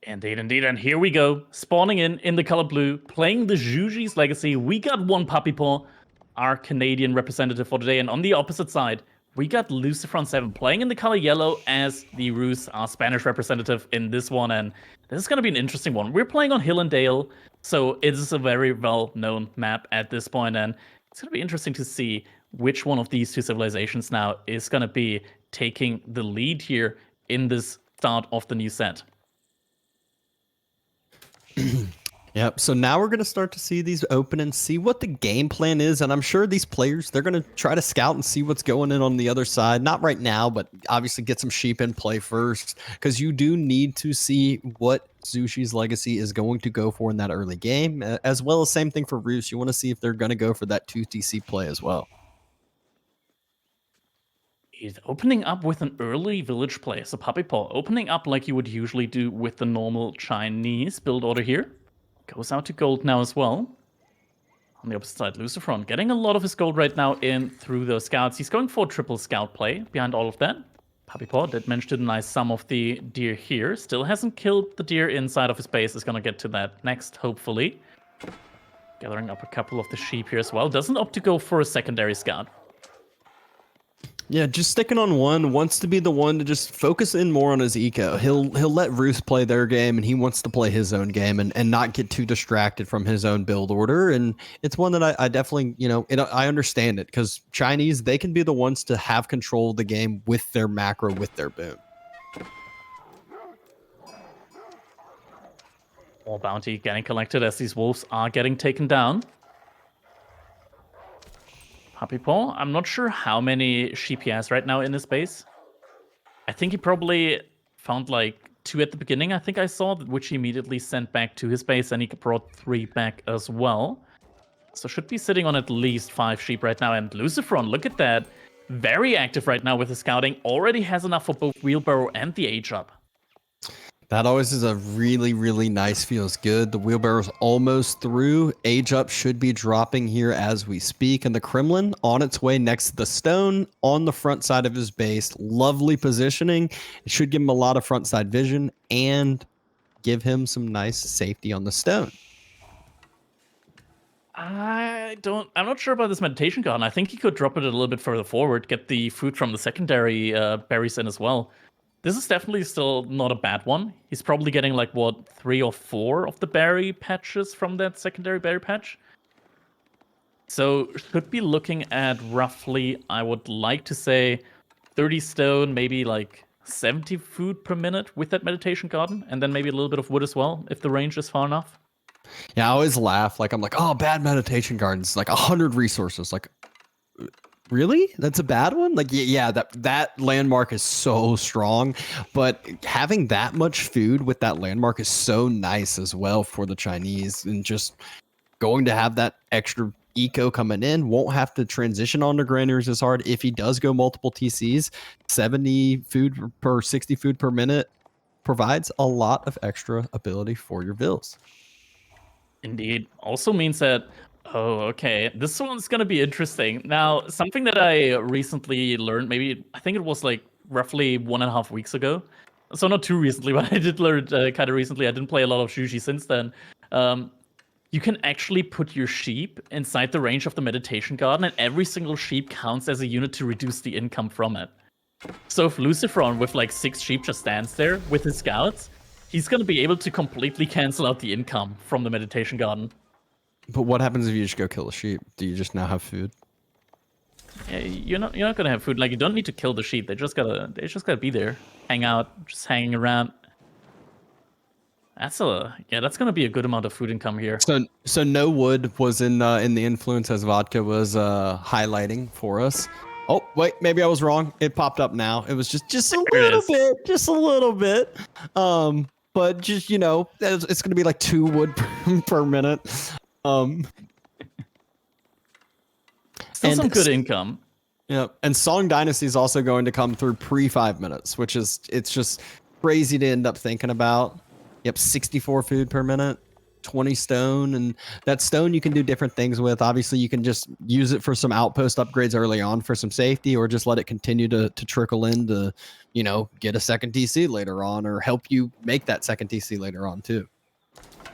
Indeed, indeed. And here we go. Spawning in the color blue, playing the Juji's Legacy. We got one Puppypaw, our Canadian representative for today. And on the opposite side, we got LucifroN 7 playing in the color yellow as the Rus, our Spanish representative in this one. And this is going to be an interesting one. We're playing on Hill and Dale, so it is a very well-known map at this point. And it's going to be interesting to see which one of these two civilizations now is going to be taking the lead here in this start of the new set. Yep. So now we're going to start to see these open and see what the game plan is. And I'm sure these players, they're going to try to scout and see what's going on the other side. Not right now, but obviously get some sheep in play first, because you do need to see what Juji's Legacy is going to go for in that early game, as well as same thing for Rus. You want to see if they're going to go for that 2TC play as well. He's opening up with an early village play. So Puppypaw opening up like you would usually do with the normal Chinese build order here. Goes out to gold now as well. On the opposite side, LucifroN getting a lot of his gold right now in through those scouts. He's going for a triple scout play behind all of that. Puppypaw did manage to deny some of the deer here. Still hasn't killed the deer inside of his base. Is going to get to that next, hopefully. Gathering up a couple of the sheep here as well. Doesn't opt to go for a secondary scout. Yeah, just sticking on one, wants to be the one to just focus in more on his eco. He'll let Rus play their game, and he wants to play his own game and not get too distracted from his own build order. And it's one that I definitely, I understand it, because Chinese, they can be the ones to have control of the game with their macro, with their boom. More bounty getting collected as these wolves are getting taken down. Puppypaw, I'm not sure how many sheep he has right now in his base. I think he probably found like 2 at the beginning, I think I saw, which he immediately sent back to his base, and he brought 3 back as well. So should be sitting on at least 5 sheep right now. And LucifroN, look at that. Very active right now with the scouting. Already has enough for both wheelbarrow and the age up. That always is a really, really nice, feels good. The wheelbarrow's almost through. Age up should be dropping here as we speak. And the Kremlin on its way next to the stone on the front side of his base. Lovely positioning. It should give him a lot of front side vision and give him some nice safety on the stone. I'm not sure about this meditation garden. I think he could drop it a little bit further forward, get the food from the secondary berries in as well. This is definitely still not a bad one. He's probably getting like, what, 3 or 4 of the berry patches from that secondary berry patch. So should be looking at roughly, I would like to say, 30 stone, maybe like 70 food per minute with that meditation garden. And then maybe a little bit of wood as well, if the range is far enough. Yeah, I always laugh. Like, I'm like, oh, bad meditation gardens, like 100 resources. Like, really? That's a bad one? Like, yeah, that landmark is so strong, but having that much food with that landmark is so nice as well for the Chinese, and just going to have that extra eco coming in, won't have to transition onto granaries as hard. If he does go multiple TCs, 70 food per 60 food per minute provides a lot of extra ability for your vills. Indeed. Also means that, oh, okay, this one's going to be interesting. Now, something that I recently learned, I think it was like roughly 1.5 weeks ago. So not too recently, but I did learn kind of recently. I didn't play a lot of Juji since then. You can actually put your sheep inside the range of the meditation garden, and every single sheep counts as a unit to reduce the income from it. So if LucifroN with like 6 sheep just stands there with his scouts, he's going to be able to completely cancel out the income from the meditation garden. But what happens if you just go kill the sheep? Do you just now have food? Yeah, you're not gonna have food. Like, you don't need to kill the sheep. They just gotta be there, hang out, just hanging around. That's gonna be a good amount of food income here. So no wood was in the influence, as Vodka was highlighting for us. Oh wait, maybe I was wrong. It popped up now. It was just a little bit. But just, it's gonna be like 2 wood per minute. Still some good income. Yeah, and Song Dynasty is also going to come through pre-5 minutes, which is, it's just crazy to end up thinking about. Yep, 64 food per minute. 20 stone, and that stone you can do different things with. Obviously, you can just use it for some outpost upgrades early on for some safety, or just let it continue to trickle in to, get a second TC later on, or help you make that second TC later on too.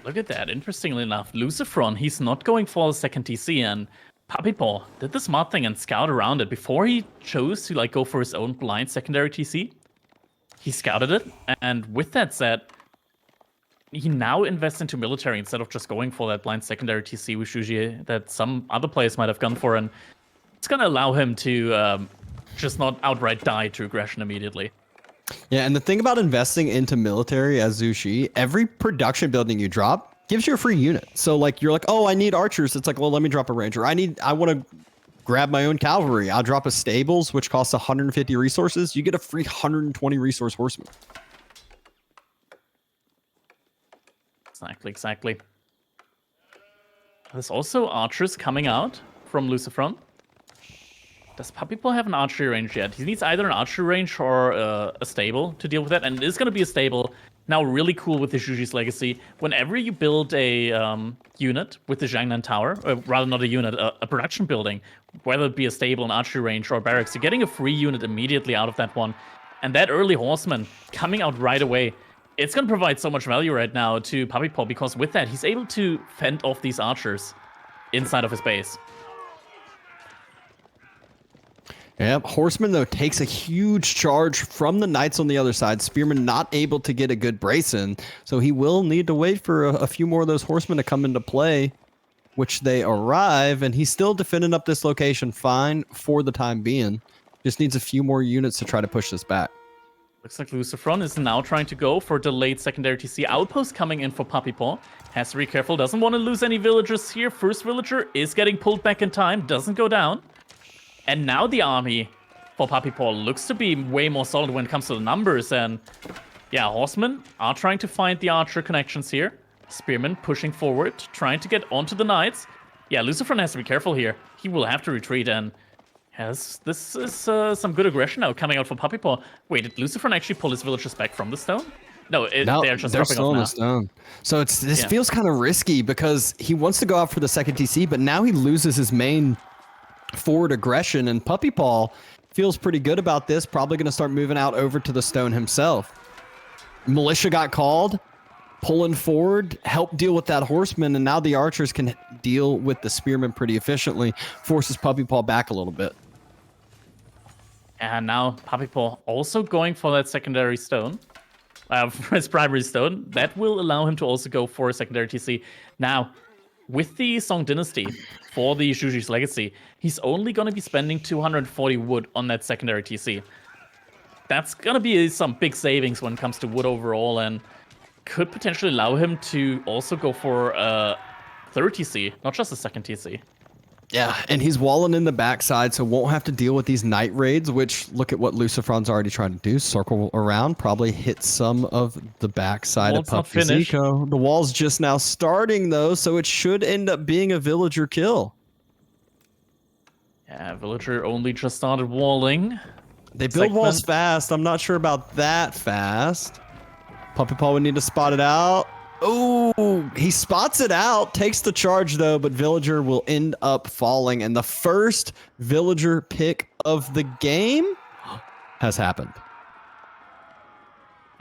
Look at that. Interestingly enough, LucifroN, he's not going for the second TC, and Puppypaw did the smart thing and scout around it before he chose to go for his own blind secondary TC. He scouted it, and with that said, he now invests into military instead of just going for that blind secondary TC with Shuji that some other players might have gone for, and it's going to allow him to just not outright die to aggression immediately. Yeah, and the thing about investing into military as Zhu Shi, every production building you drop gives you a free unit. So you're like, oh, I need archers. It's like, well, let me drop a ranger. I want to grab my own cavalry. I'll drop a stables, which costs 150 resources. You get a free 120 resource horseman. Exactly. There's also archers coming out from LucifroN. Does Puppypaw have an archery range yet? He needs either an archery range or a stable to deal with that, and it is going to be a stable. Now, really cool with the Shuji's Legacy. Whenever you build a unit with the Jiangnan Tower, or rather not a unit, a production building, whether it be a stable, an archery range, or a barracks, you're getting a free unit immediately out of that one. And that early horseman coming out right away, it's going to provide so much value right now to Puppypaw, because with that, he's able to fend off these archers inside of his base. Yep, Horseman, though, takes a huge charge from the Knights on the other side. Spearman not able to get a good brace in, so he will need to wait for a few more of those Horsemen to come into play, which they arrive, and he's still defending up this location fine for the time being. Just needs a few more units to try to push this back. Looks like LucifroN is now trying to go for delayed secondary TC. Outpost coming in for Puppypaw. Has to be careful, doesn't want to lose any villagers here. First villager is getting pulled back in time, doesn't go down. And now the army for Puppypaw looks to be way more solid when it comes to the numbers. And yeah, horsemen are trying to find the archer connections here. Spearmen pushing forward, trying to get onto the knights. Yeah, LucifroN has to be careful here. He will have to retreat, and this is some good aggression now coming out for Puppypaw. Wait, did LucifroN actually pull his villagers back from the stone? No, they're just dropping still off now. The stone. So this feels kind of risky because he wants to go out for the second TC, but now he loses his main forward aggression, and Puppypaw feels pretty good about this. Probably going to start moving out over to the stone himself. Militia got called, pulling forward, help deal with that horseman, and now the archers can deal with the spearmen pretty efficiently. Forces Puppypaw back a little bit. And now Puppypaw also going for that secondary stone. For his primary stone. That will allow him to also go for a secondary TC. Now, with the Song Dynasty for the Shuji's Legacy, he's only going to be spending 240 wood on that secondary TC. That's going to be some big savings when it comes to wood overall, and could potentially allow him to also go for a third TC, not just a second TC. Yeah, and he's walling in the backside, so won't have to deal with these night raids, which, look at what LucifroN's already trying to do. Circle around, probably hit some of the backside of Puppy Zico. The wall's just now starting, though, so it should end up being a villager kill. Yeah, villager only just started walling. They build walls fast. I'm not sure about that fast. Puppypaw would need to spot it out. Oh, he spots it out, takes the charge though, but villager will end up falling, and the first villager pick of the game has happened.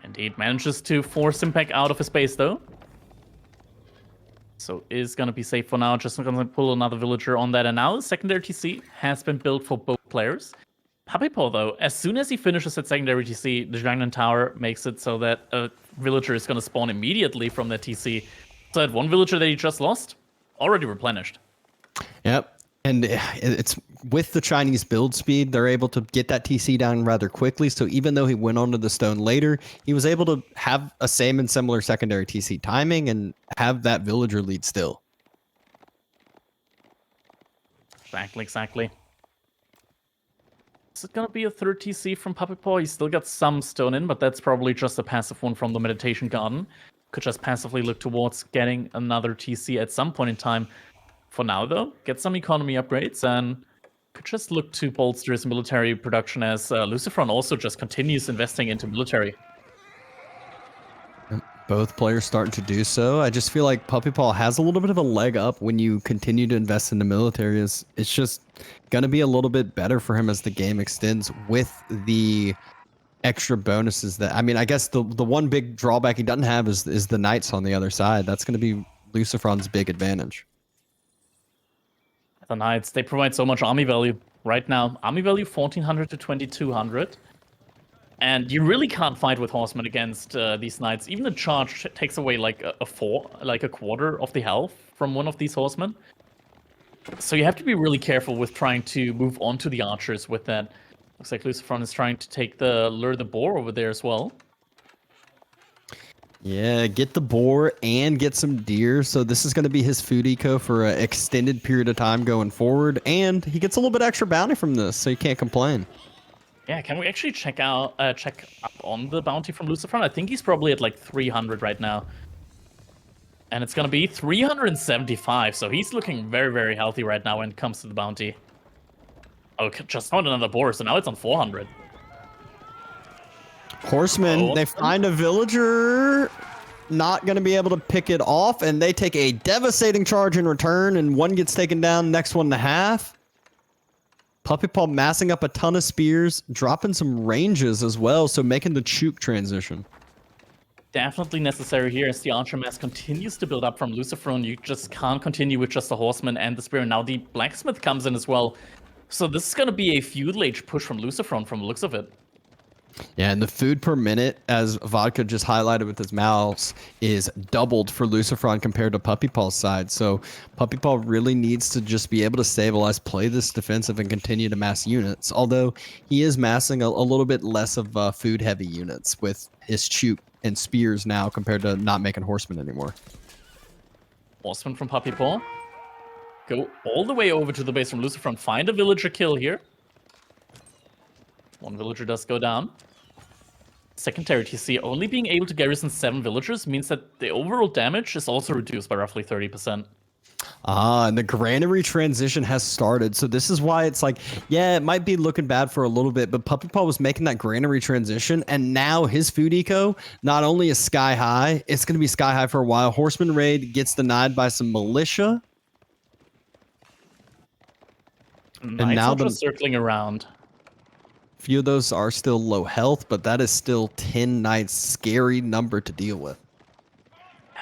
Indeed, manages to force him back out of his base though. So is going to be safe for now, just going to pull another villager on that, and now the secondary TC has been built for both players. Puppypaw, though, as soon as he finishes that secondary TC, the Jiangnan Tower makes it so that a villager is going to spawn immediately from that TC. So that one villager that he just lost, already replenished. Yep, and it's with the Chinese build speed, they're able to get that TC down rather quickly. So even though he went onto the stone later, he was able to have a same and similar secondary TC timing and have that villager lead still. Exactly. Is it going to be a third TC from Puppypaw? He's still got some stone in, but that's probably just a passive one from the Meditation Garden. Could just passively look towards getting another TC at some point in time. For now, though, get some economy upgrades and could just look to bolster his military production as LucifroN also just continues investing into military. Both players starting to do so. I just feel like Puppypaw has a little bit of a leg up when you continue to invest in the military. It's just going to be a little bit better for him as the game extends with the extra bonuses that, I mean, I guess the one big drawback he doesn't have is the knights on the other side. That's going to be LucifroN's big advantage. The knights, they provide so much army value right now. Army value 1400 to 2200. And you really can't fight with horsemen against these knights. Even the charge takes away like a quarter of the health from one of these horsemen. So you have to be really careful with trying to move on to the archers with that. Looks like LucifroN is trying to lure the boar over there as well. Yeah, get the boar and get some deer. So this is going to be his food eco for an extended period of time going forward. And he gets a little bit extra bounty from this, so you can't complain. Yeah, can we actually check up on the bounty from LucifroN? I think he's probably at like 300 right now. And it's going to be 375, so he's looking very, very healthy right now when it comes to the bounty. Oh, just found another boar, so now it's on 400. Horsemen, they find a villager, not going to be able to pick it off, and they take a devastating charge in return, and one gets taken down, next one in half. Puppypaw massing up a ton of spears, dropping some ranges as well, so making the chook transition. Definitely necessary here as the archer mass continues to build up from LucifroN. You just can't continue with just the horseman and the spear. Now the blacksmith comes in as well. So this is going to be a feudal age push from LucifroN from the looks of it. Yeah, and the food per minute, as Vodka just highlighted with his mouse, is doubled for LucifroN compared to Puppypaw's side. So Puppypaw really needs to just be able to stabilize, play this defensive, and continue to mass units. Although he is massing a little bit less of food-heavy units with his chook and spears now compared to not making horsemen anymore. Horseman from Puppypaw. Go all the way over to the base from LucifroN. Find a villager kill here. One villager does go down. Secondary TC only being able to garrison 7 villagers means that the overall damage is also reduced by roughly 30%. And the granary transition has started. So this is why it's like, yeah, it might be looking bad for a little bit, but Puppypaw was making that granary transition, and now his food eco not only is sky high, it's going to be sky high for a while. Horseman raid gets denied by some militia. Knights and now just circling around. Few of those are still low health, but that is still 10 knights. Scary number to deal with.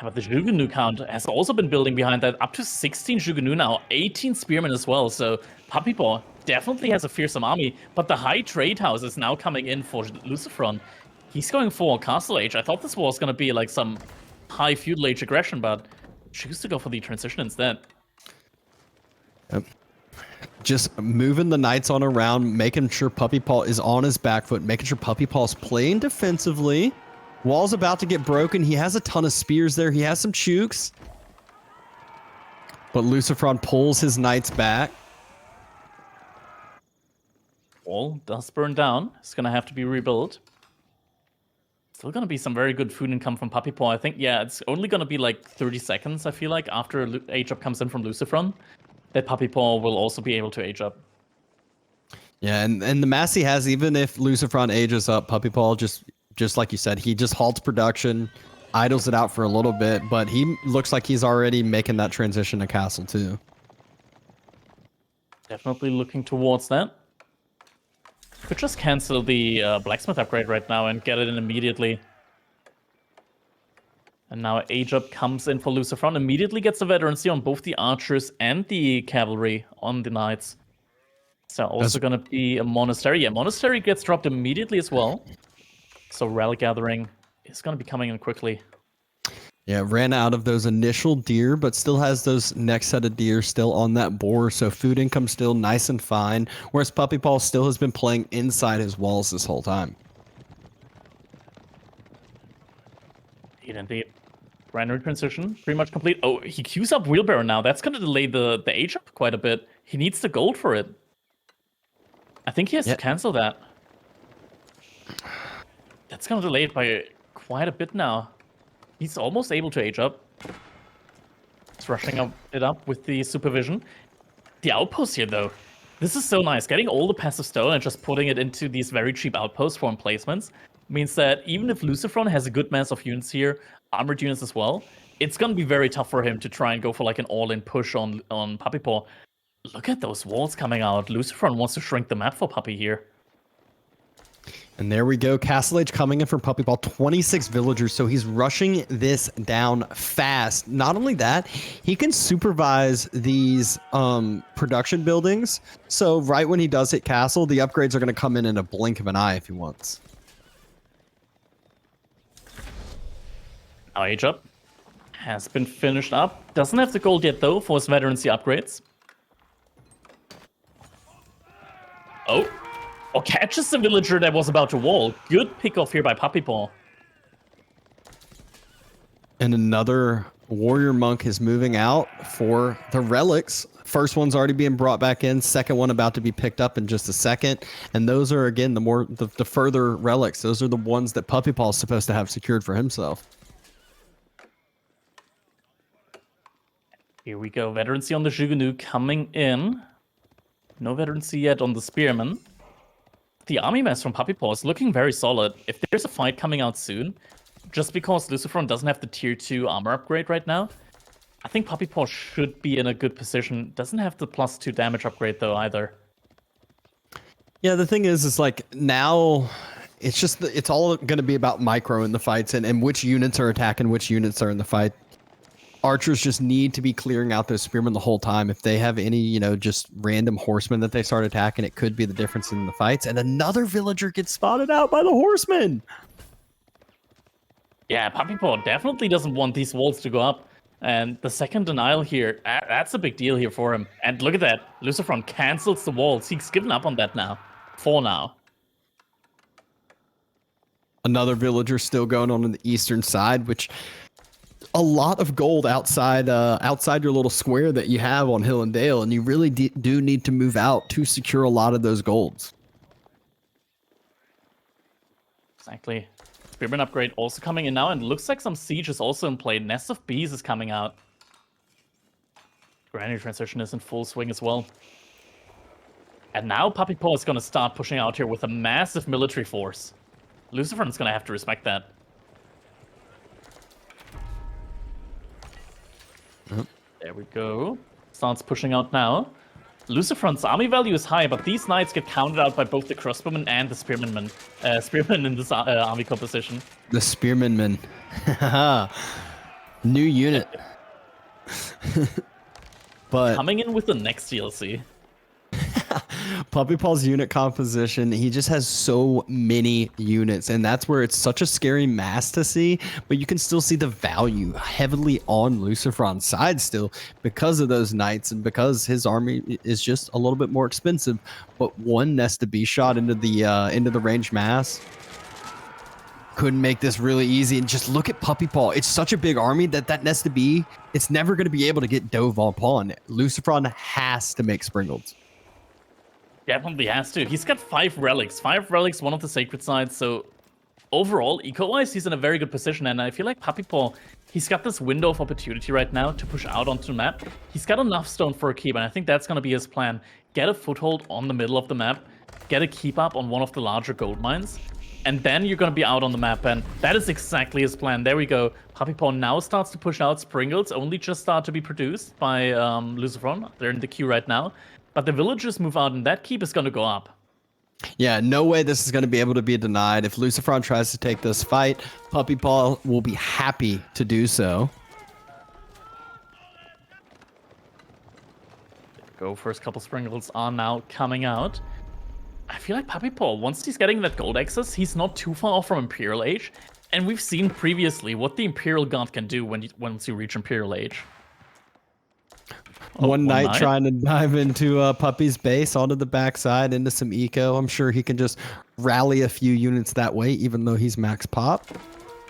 But the Jugunu count has also been building behind that. Up to 16 Jugunu now, 18 spearmen as well. So Puppypaw definitely has a fearsome army. But the high trade house is now coming in for LucifroN. He's going for Castle Age. I thought this was going to be like some high feudal age aggression, but choose to go for the transition instead. Yep. Just moving the knights on around, making sure Puppypaw is on his back foot, making sure Puppypaw's playing defensively. Wall's about to get broken. He has a ton of spears there. He has some chooks. But LucifroN pulls his knights back. Wall does burn down. It's going to have to be rebuilt. Still going to be some very good food income from Puppypaw. I think, yeah, it's only going to be like 30 seconds, I feel like, after age up comes in from LucifroN, that Puppypaw will also be able to age up. Yeah, and the mass he has, even if LucifroN ages up, Puppypaw just like you said, he just halts production, idles it out for a little bit, but he looks like he's already making that transition to castle too. Definitely looking towards that. Could just cancel the blacksmith upgrade right now and get it in immediately. And now age up comes in for LucifroN, immediately gets the veterancy on both the archers and the cavalry on the knights. So also going to be a monastery. Yeah, monastery gets dropped immediately as well. So rally gathering is going to be coming in quickly. Yeah, ran out of those initial deer, but still has those next set of deer still on that boar. So food income still nice and fine. Whereas Puppypaw still has been playing inside his walls this whole time. Indeed. Granary transition pretty much complete. Oh, he queues up wheelbarrow now. That's going to delay the age up quite a bit. He needs the gold for it. I think he has to cancel that. That's going to delay it by quite a bit now. He's almost able to age up. He's rushing it up with the supervision. The outpost here, though. This is so nice. Getting all the passive stone and just putting it into these very cheap outpost form placements. Means that even if LucifroN has a good mass of units here, armored units as well, it's gonna be very tough for him to try and go for like an all-in push on Puppypaw. Look at those walls coming out. LucifroN wants to shrink the map for Puppy here. And there we go. Castle Age coming in from Puppypaw, 26 villagers. So he's rushing this down fast. Not only that, he can supervise these production buildings. So right when he does hit castle, the upgrades are going to come in a blink of an eye if he wants. Now Age Up has been finished up. Doesn't have the gold yet though for his veterancy upgrades. Oh. Oh, catches the villager that was about to wall. Good pick off here by Puppypaw. And another warrior monk is moving out for the relics. First one's already being brought back in. Second one about to be picked up in just a second. And those are, again, the further relics. Those are the ones that Puppypaw is supposed to have secured for himself. Here we go. Veterancy on the Jugunu coming in. No veterancy yet on the Spearman. The army mass from Puppypaw is looking very solid. If there's a fight coming out soon, just because LucifroN doesn't have the tier 2 armor upgrade right now, I think Puppypaw should be in a good position. Doesn't have the +2 damage upgrade though either. Yeah, the thing is like now it's just it's all going to be about micro in the fights and which units are attacking, which units are in the fight. Archers just need to be clearing out those spearmen the whole time. If they have any, just random horsemen that they start attacking, it could be the difference in the fights. And another villager gets spotted out by the horsemen. Yeah, Puppypaw definitely doesn't want these walls to go up. And the second denial here, that's a big deal here for him. And look at that. LucifroN cancels the walls. He's given up on that now. For now. Another villager still going on the eastern side, which... a lot of gold outside your little square that you have on Hill and Dale, and you really do need to move out to secure a lot of those golds. Exactly. Spearman upgrade also coming in now, and looks like some siege is also in play. Nest of Bees is coming out. Granny transition is in full swing as well. And now Puppypaw is going to start pushing out here with a massive military force. LucifroN is going to have to respect that. There we go. Starts pushing out now. LucifroN's army value is high, but these knights get counted out by both the crossbowmen and the spearmen in this army composition. The spearmen. New unit. But coming in with the next DLC. Puppypaw's unit composition, he just has so many units, and that's where it's such a scary mass to see, but you can still see the value heavily on LucifroN's side still because of those knights and because his army is just a little bit more expensive. But one Nest to be shot into the ranged mass couldn't make this really easy. And just look at Puppypaw. It's such a big army that Nest to be, it's never going to be able to get dove upon. LucifroN has to make Springles. Definitely has to. He's got 5 relics. 5 relics, one of the sacred sides. So overall, eco-wise, he's in a very good position. And I feel like Puppypaw, he's got this window of opportunity right now to push out onto the map. He's got enough stone for a keep, and I think that's going to be his plan. Get a foothold on the middle of the map, get a keep up on one of the larger gold mines, and then you're going to be out on the map. And that is exactly his plan. There we go. Puppypaw now starts to push out. Springles only just start to be produced by LucifroN. They're in the queue right now. But the villagers move out, and that keep is going to go up. Yeah, no way this is going to be able to be denied. If LucifroN tries to take this fight, Puppypaw will be happy to do so. Go, first couple sprinkles are now coming out. I feel like Puppypaw, once he's getting that gold access, he's not too far off from Imperial Age. And we've seen previously what the Imperial God can do once you reach Imperial Age. One knight trying to dive into Puppy's base onto the backside into some eco. I'm sure he can just rally a few units that way, even though he's max pop.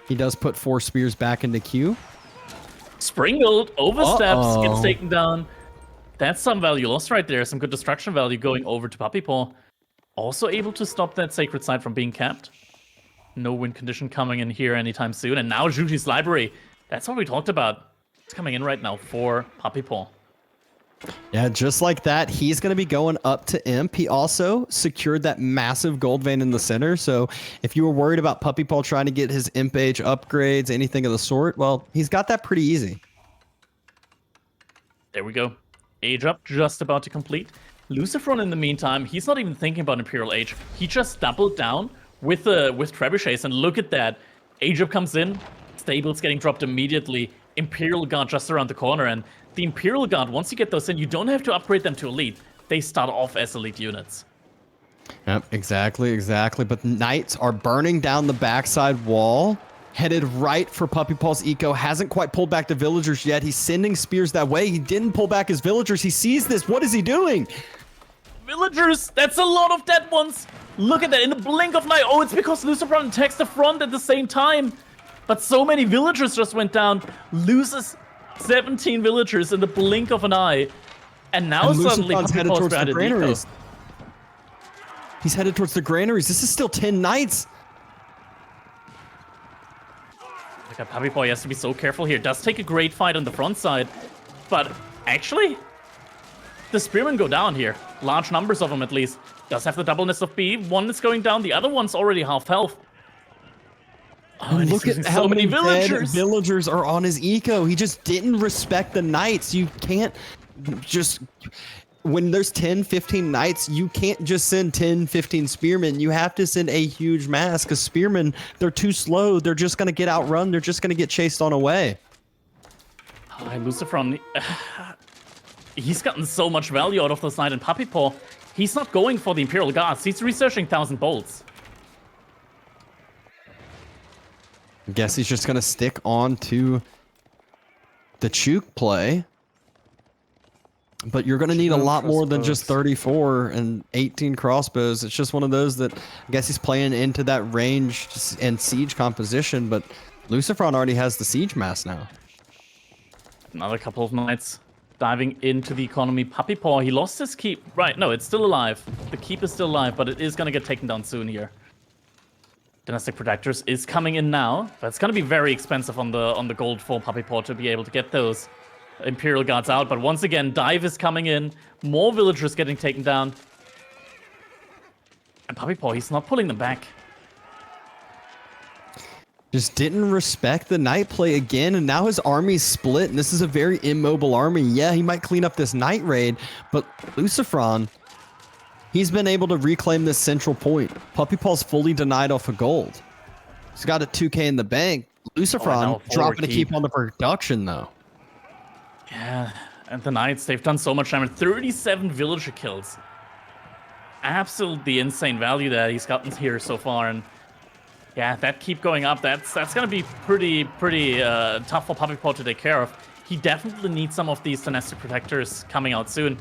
He does put 4 spears back into queue. Springled, oversteps, gets taken down. That's some value lost right there. Some good destruction value going over to Puppypaw. Also able to stop that sacred site from being capped. No win condition coming in here anytime soon. And now Juji's Library. That's what we talked about. It's coming in right now for Puppypaw. Yeah, just like that, he's going to be going up to Imp. He also secured that massive gold vein in the center. So if you were worried about Puppypaw trying to get his Imp age upgrades, anything of the sort, well, he's got that pretty easy. There we go. Age up, just about to complete. LucifroN, in the meantime, he's not even thinking about Imperial Age. He just doubled down with trebuchets, and look at that. Age up comes in, stables getting dropped immediately. Imperial Guard just around the corner, and the Imperial Guard, once you get those in, you don't have to upgrade them to elite. They start off as elite units. Yep, exactly. But Knights are burning down the backside wall, headed right for Puppypaw's eco. Hasn't quite pulled back the villagers yet. He's sending spears that way. He didn't pull back his villagers. He sees this. What is he doing? Villagers! That's a lot of dead ones! Look at that, in the blink of an eye. Oh, it's because LucifroN attacks the front at the same time. But so many villagers just went down. Loses 17 villagers in the blink of an eye. And now suddenly LucifroN's headed towards the granaries. Eco. He's headed towards the granaries. This is still 10 Knights. Look at Puppypaw, he has to be so careful here. Does take a great fight on the front side. But actually, the spearmen go down here. Large numbers of them at least. Does have the doubleness of B. One is going down, the other one's already half health. Oh, and look at how so many villagers. Villagers are on his eco. He just didn't respect the Knights. You can't just... When there's 10, 15 Knights, you can't just send 10, 15 spearmen. You have to send a huge mass, because spearmen, they're too slow. They're just going to get outrun. They're just going to get chased on away. Oh, LucifroN, he's gotten so much value out of this Knight, and Puppypaw, he's not going for the Imperial Guards. He's researching 1,000 bolts. I guess he's just going to stick on to the Chook play. But you're going to need a lot more than just 34 and 18 crossbows. It's just one of those that I guess he's playing into that range and siege composition. But LucifroN already has the siege mass now. Another couple of Knights diving into the economy. Puppypaw, he lost his keep. Right, no, it's still alive. The keep is still alive, but it is going to get taken down soon here. Dynastic Protectors is coming in now. That's going to be very expensive on the gold for Puppypaw to be able to get those Imperial Guards out. But once again, dive is coming in. More villagers getting taken down. And Puppypaw, he's not pulling them back. Just didn't respect the Knight play again, and now his army's split, and this is a very immobile army. Yeah, he might clean up this Knight raid, but LucifroN, he's been able to reclaim this central point. Puppypaw's fully denied off of gold. He's got a 2k in the bank. LucifroN dropping a keep on the production, though. Yeah, and the Knights, they've done so much damage. 37 villager kills. Absolutely insane value that he's gotten here so far, and yeah, that keep going up. That's gonna be pretty tough for Puppypaw to take care of. He definitely needs some of these Dynastic Protectors coming out soon.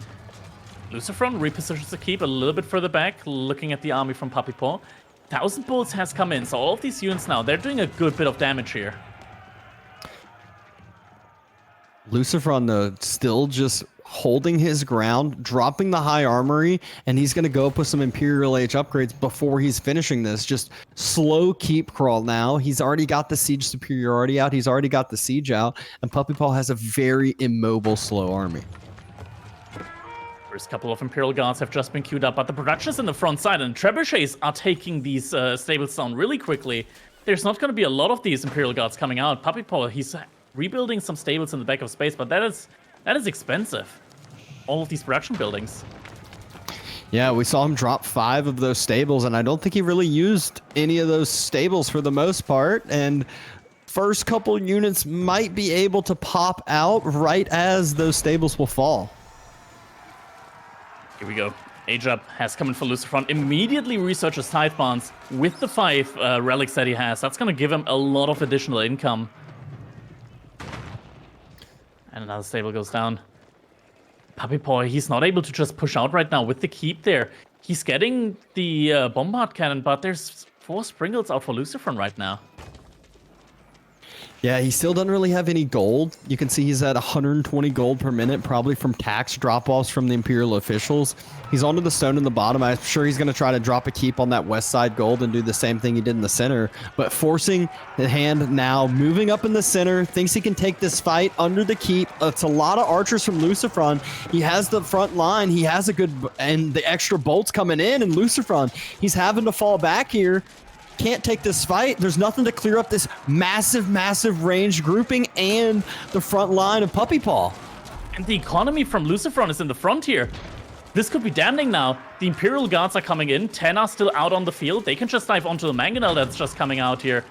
LucifroN repositions the keep a little bit further back, looking at the army from Puppypaw. 1,000 bullets has come in, so all of these units now, they're doing a good bit of damage here. LucifroN, though, still just holding his ground, dropping the high armory, and he's going to go up with some Imperial Age upgrades before he's finishing this. Just slow keep crawl now. He's already got the siege superiority out. He's already got the siege out, and Puppypaw has a very immobile, slow army. First couple of Imperial Guards have just been queued up, but the productions in the front side and trebuchets are taking these stables down really quickly. There's not going to be a lot of these Imperial Guards coming out. Puppypaw, he's rebuilding some stables in the back of space, but that is expensive. All of these production buildings. Yeah, we saw him drop 5 of those stables, and I don't think he really used any of those stables for the most part. And first couple units might be able to pop out right as those stables will fall. Here we go. Age up has come in for LucifroN. Immediately researches Tithe Bonds with the 5 relics that he has. That's going to give him a lot of additional income. And another stable goes down. Puppypaw, he's not able to just push out right now with the keep there. He's getting the bombard cannon, but there's 4 sprinkles out for LucifroN right now. Yeah, he still doesn't really have any gold. You can see he's at 120 gold per minute, probably from tax drop-offs from the Imperial officials. He's onto the stone in the bottom. I'm sure he's going to try to drop a keep on that west side gold and do the same thing he did in the center. But forcing the hand now, moving up in the center, thinks he can take this fight under the keep. It's a lot of archers from LucifroN. He has the front line. He has a good, and the extra bolts coming in, and LucifroN, he's having to fall back here. Can't take this fight. There's nothing to clear up this massive range grouping and the front line of Puppypaw. And the economy from LucifroN is in the front here. This could be damning now. The Imperial Guards are coming in. 10 are still out on the field. They can just dive onto the Mangonel that's just coming out here.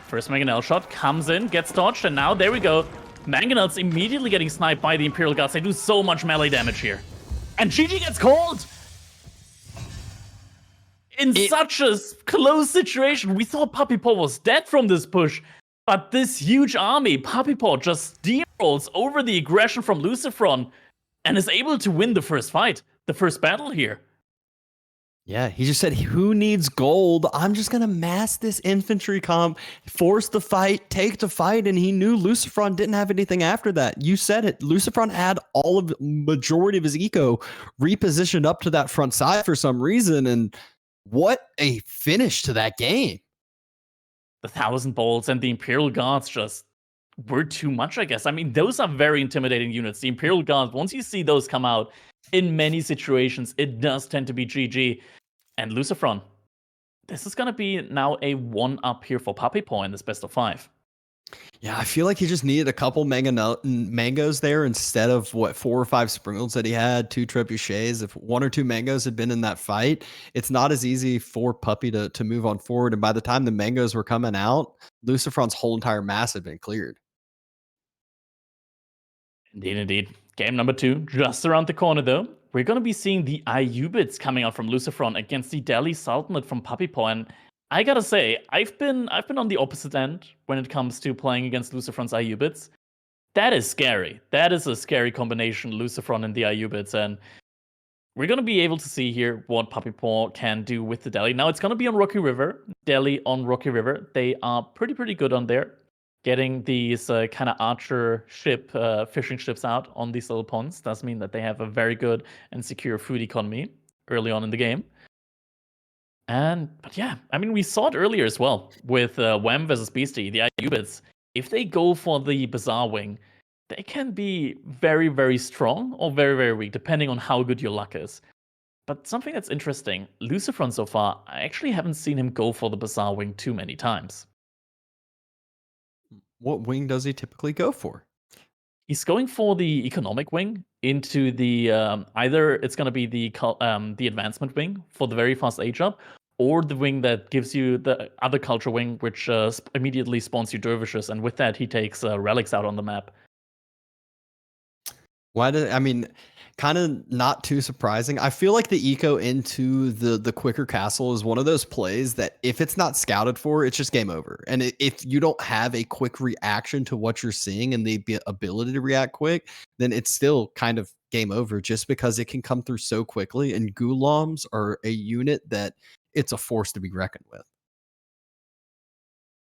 First Mangonel shot comes in, gets dodged, and now there we go. Mangonel's immediately getting sniped by the Imperial Guards. They do so much melee damage here. And GG gets called! In such a close situation, we thought Puppypaw was dead from this push, but this huge army, Puppypaw just steamrolls over the aggression from LucifroN and is able to win the first fight, the first battle here. Yeah, he just said, who needs gold? I'm just going to mass this infantry comp, force the fight, take the fight, and he knew LucifroN didn't have anything after that. You said it. LucifroN had all of the majority of his eco repositioned up to that front side for some reason, and what a finish to that game. The 1,000 bolts and the Imperial Guards just were too much, I guess. I mean, those are very intimidating units. The Imperial Guards, once you see those come out, in many situations, it does tend to be GG. And LucifroN, this is going to be now a 1-up here for Puppypaw in this best of 5. Yeah, I feel like he just needed a couple mangoes there instead of what 4 or 5 sprinkles that he had, 2 trebuchets. If 1 or 2 mangoes had been in that fight, it's not as easy for Puppy to move on forward. And by the time the mangoes were coming out, LucifroN's whole entire mass had been cleared. Indeed. Game number 2, just around the corner though. We're going to be seeing the Ayyubids coming out from LucifroN against the Delhi Sultanate from Puppypaw. And I gotta say, I've been on the opposite end when it comes to playing against LucifroN's Ayyubids. That is scary. That is a scary combination, LucifroN and the Ayyubids. And we're going to be able to see here what Puppypaw can do with the Delhi. Now, it's going to be on Rocky River. Delhi on Rocky River. They are pretty good on there. Getting these kind of archer fishing ships out on these little ponds does mean that they have a very good and secure food economy early on in the game. But yeah, I mean, we saw it earlier as well with Wham versus Beastie, the Ayyubids. If they go for the Bazaar wing, they can be very strong or very weak, depending on how good your luck is. But something that's interesting, LucifroN so far, I actually haven't seen him go for the Bazaar wing too many times. What wing does he typically go for? He's going for the economic wing into the either it's going to be the advancement wing for the very fast age up, or the wing that gives you the other culture wing, which immediately spawns you dervishes, and with that he takes relics out on the map. Kind of not too surprising. I feel like the eco into the quicker castle is one of those plays that if it's not scouted for, it's just game over. And if you don't have a quick reaction to what you're seeing and the ability to react quick, then it's still kind of game over just because it can come through so quickly. And Ghulams are a unit that it's a force to be reckoned with.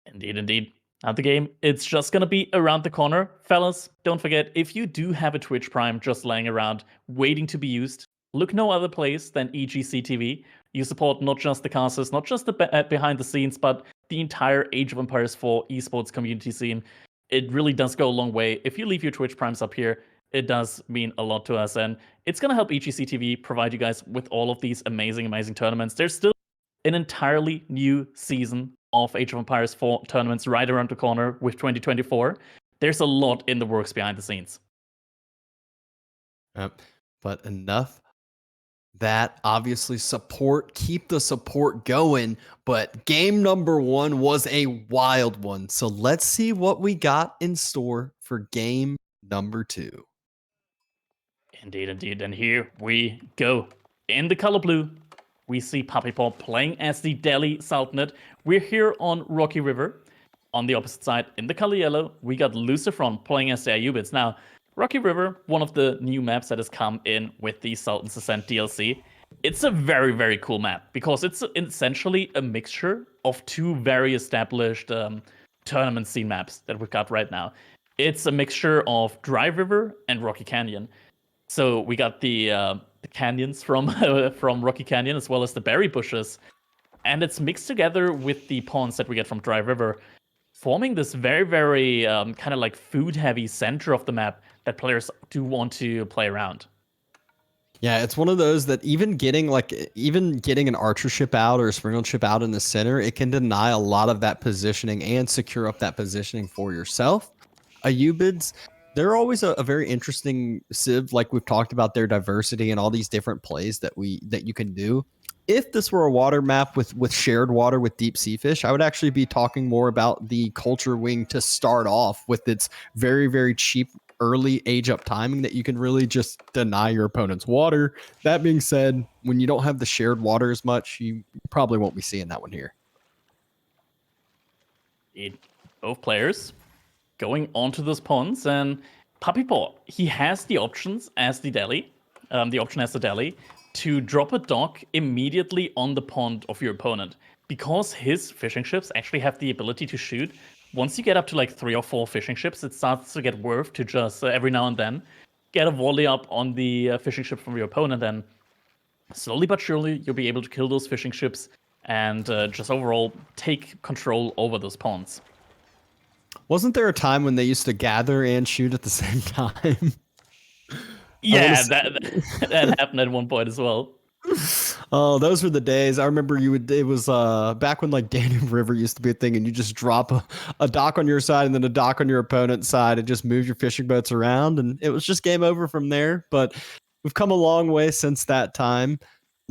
Indeed. Now the game, it's just going to be around the corner. Fellas, don't forget, if you do have a Twitch Prime just laying around, waiting to be used, look no other place than EGC TV. You support not just the casters, not just the behind the scenes, but the entire Age of Empires 4 esports community scene. It really does go a long way. If you leave your Twitch Primes up here, it does mean a lot to us. And it's going to help EGC TV provide you guys with all of these amazing tournaments. There's still an entirely new season of Age of Empires 4 tournaments right around the corner with 2024. There's a lot in the works behind the scenes. But enough that obviously keep the support going. But game number 1 was a wild one. So let's see what we got in store for game number 2. Indeed. And here we go. In the color blue, we see Puppypaw playing as the Delhi Sultanate. We're here on Rocky River. On the opposite side, in the color yellow, we got LucifroN playing as the Ayyubids. Now, Rocky River, one of the new maps that has come in with the Sultan's Ascent DLC. It's a very cool map because it's essentially a mixture of 2 very established tournament scene maps that we've got right now. It's a mixture of Dry River and Rocky Canyon. So we got the canyons from from Rocky Canyon as well as the berry bushes, and it's mixed together with the ponds that we get from Dry River, forming this very, very kind of like food-heavy center of the map that players do want to play around. Yeah, it's one of those that even getting an archer ship out or a springald ship out in the center, it can deny a lot of that positioning and secure up that positioning for yourself. Ayyubids, they're always a very interesting civ. Like we've talked about their diversity and all these different plays that you can do. If this were a water map with shared water with deep sea fish, I would actually be talking more about the culture wing to start off with its very, very cheap early age up timing that you can really just deny your opponent's water. That being said, when you don't have the shared water as much, you probably won't be seeing that one here. Both players going onto those ponds, and Puppypaw, he has the options as the deli, to drop a dock immediately on the pond of your opponent. Because his fishing ships actually have the ability to shoot, once you get up to like 3 or 4 fishing ships, it starts to get worth to just every now and then get a volley up on the fishing ship from your opponent, and slowly but surely you'll be able to kill those fishing ships and just overall take control over those ponds. Wasn't there a time when they used to gather and shoot at the same time? Yeah, that happened at one point as well. Oh, those were the days. I remember it was back when like Danube River used to be a thing, and you just drop a dock on your side and then a dock on your opponent's side and just move your fishing boats around, and it was just game over from there. But we've come a long way since that time.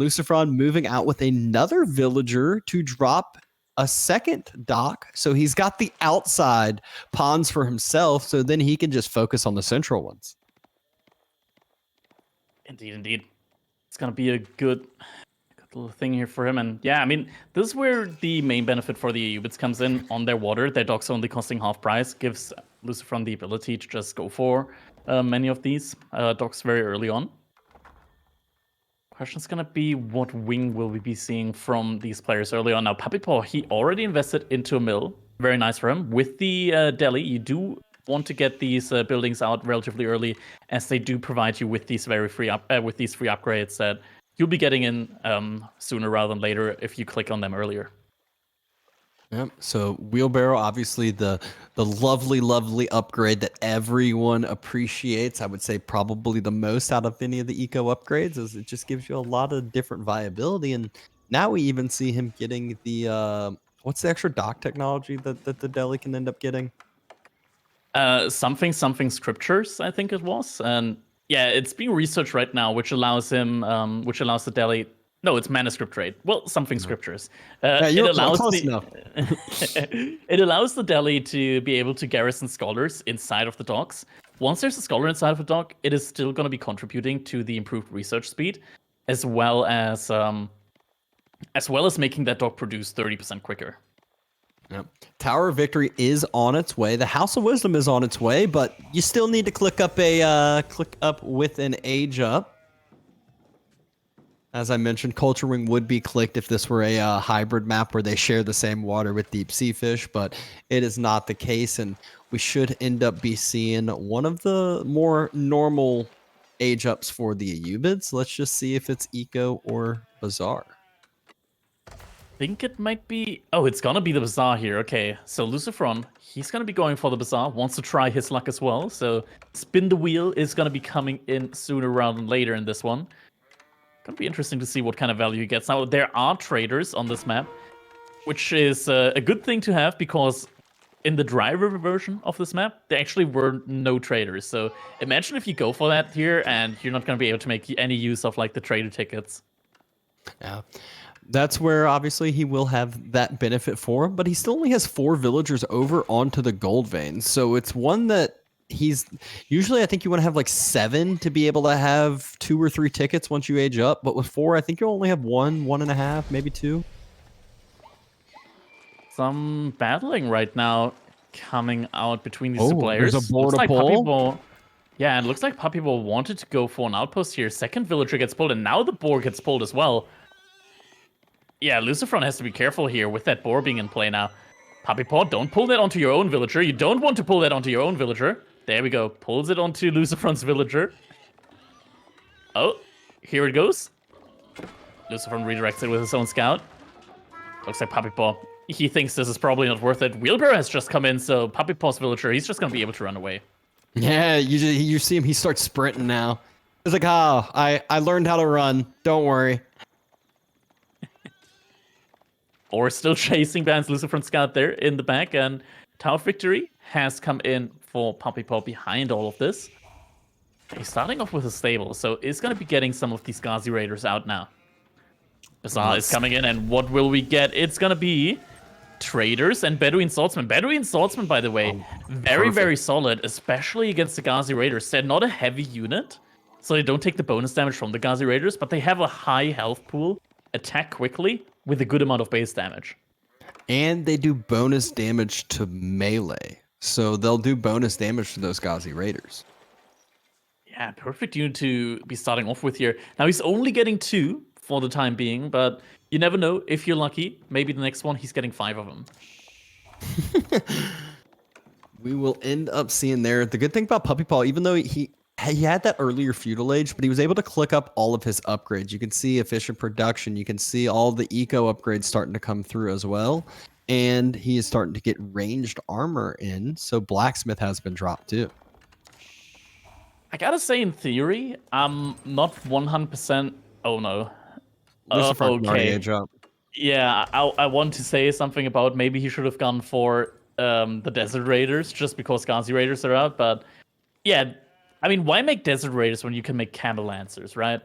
LucifroN moving out with another villager to drop a second dock. So he's got the outside ponds for himself, so then he can just focus on the central ones. Indeed. It's going to be a good little thing here for him. And yeah, I mean, this is where the main benefit for the Ayyubids comes in on their water. Their docks only costing half price gives LucifroN the ability to just go for many of these docks very early on. Question's going to be what wing will we be seeing from these players early on. Now, Puppypaw, he already invested into a mill. Very nice for him. With the deli, you do want to get these buildings out relatively early, as they do provide you with these free upgrades that you'll be getting in sooner rather than later if you click on them earlier. Yep. So wheelbarrow, obviously the lovely upgrade that everyone appreciates. I would say probably the most out of any of the eco upgrades, is it just gives you a lot of different viability. And now we even see him getting the what's the extra dock technology that the deli can end up getting? Something scriptures, I think it was. And yeah, it's being researched right now, which allows the deli. No, it's manuscript trade. Well, something scriptures. You're close enough. It allows the deli to be able to garrison scholars inside of the docks. Once there's a scholar inside of the dock, it is still going to be contributing to the improved research speed, as well as making that dock produce 30% quicker. Yep. Tower of Victory is on its way. The House of Wisdom is on its way, but you still need to click up with an age up. As I mentioned, Culture Wing would be clicked if this were a hybrid map where they share the same water with deep sea fish, but it is not the case, and we should end up be seeing one of the more normal age ups for the Ayyubids. Let's just see if it's Eco or Bazaar. I think it might be... Oh, it's gonna be the Bazaar here. Okay, so LucifroN, he's gonna be going for the Bazaar, wants to try his luck as well, so Spin the Wheel is gonna be coming in sooner rather than later in this one. Gonna be interesting to see what kind of value he gets. Now, there are traders on this map, which is a good thing to have, because in the Dry River version of this map, there actually were no traders. So imagine if you go for that here, and you're not gonna be able to make any use of like the trader tickets. Yeah. That's where obviously he will have that benefit for him, but he still only has 4 villagers over onto the gold veins. So it's one that he's usually, I think you want to have like 7 to be able to have 2 or 3 tickets once you age up. But with 4, I think you only have 1, 1.5, maybe 2. Some battling right now coming out between these two players. There's a board to pull. Yeah, it looks like Puppypaw wanted to go for an outpost here. Second villager gets pulled, and now the boar gets pulled as well. Yeah, LucifroN has to be careful here with that boar being in play now. Puppypaw, don't pull that onto your own villager. You don't want to pull that onto your own villager. There we go. Pulls it onto LucifroN's villager. Oh, here it goes. LucifroN redirects it with his own scout. Looks like Puppypaw. He thinks this is probably not worth it. Wheelbarrow has just come in, so Puppypaw's villager, he's just going to be able to run away. Yeah, you see him, he starts sprinting now. He's like, oh, I learned how to run. Don't worry. Or still chasing behind LucifroN scout there in the back, and Tower Victory has come in for Puppypaw behind all of this. He's starting off with a stable, so he's going to be getting some of these Ghazi Raiders out now. Bazaar is coming in, and what will we get? It's going to be Traders and Bedouin Swordsmen. Bedouin Swordsmen, by the way, very solid, especially against the Ghazi Raiders. They're not a heavy unit, so they don't take the bonus damage from the Ghazi Raiders, but they have a high health pool, attack quickly, with a good amount of base damage. And they do bonus damage to melee, so they'll do bonus damage to those Ghazi Raiders. Yeah, perfect unit to be starting off with here. Now, he's only getting 2 for the time being, but you never know. If you're lucky, maybe the next one, he's getting 5 of them. We will end up seeing there. The good thing about Puppypaw, even though he had that earlier feudal age, but he was able to click up all of his upgrades. You can see efficient production. You can see all the eco upgrades starting to come through as well. And he is starting to get ranged armor in, so blacksmith has been dropped too. I gotta say, in theory, I'm not 100%. Oh no. Okay. Yeah, I want to say something about maybe he should have gone for the Desert Raiders just because Ghazi Raiders are out. But yeah, I mean, why make Desert Raiders when you can make Camel Lancers, right?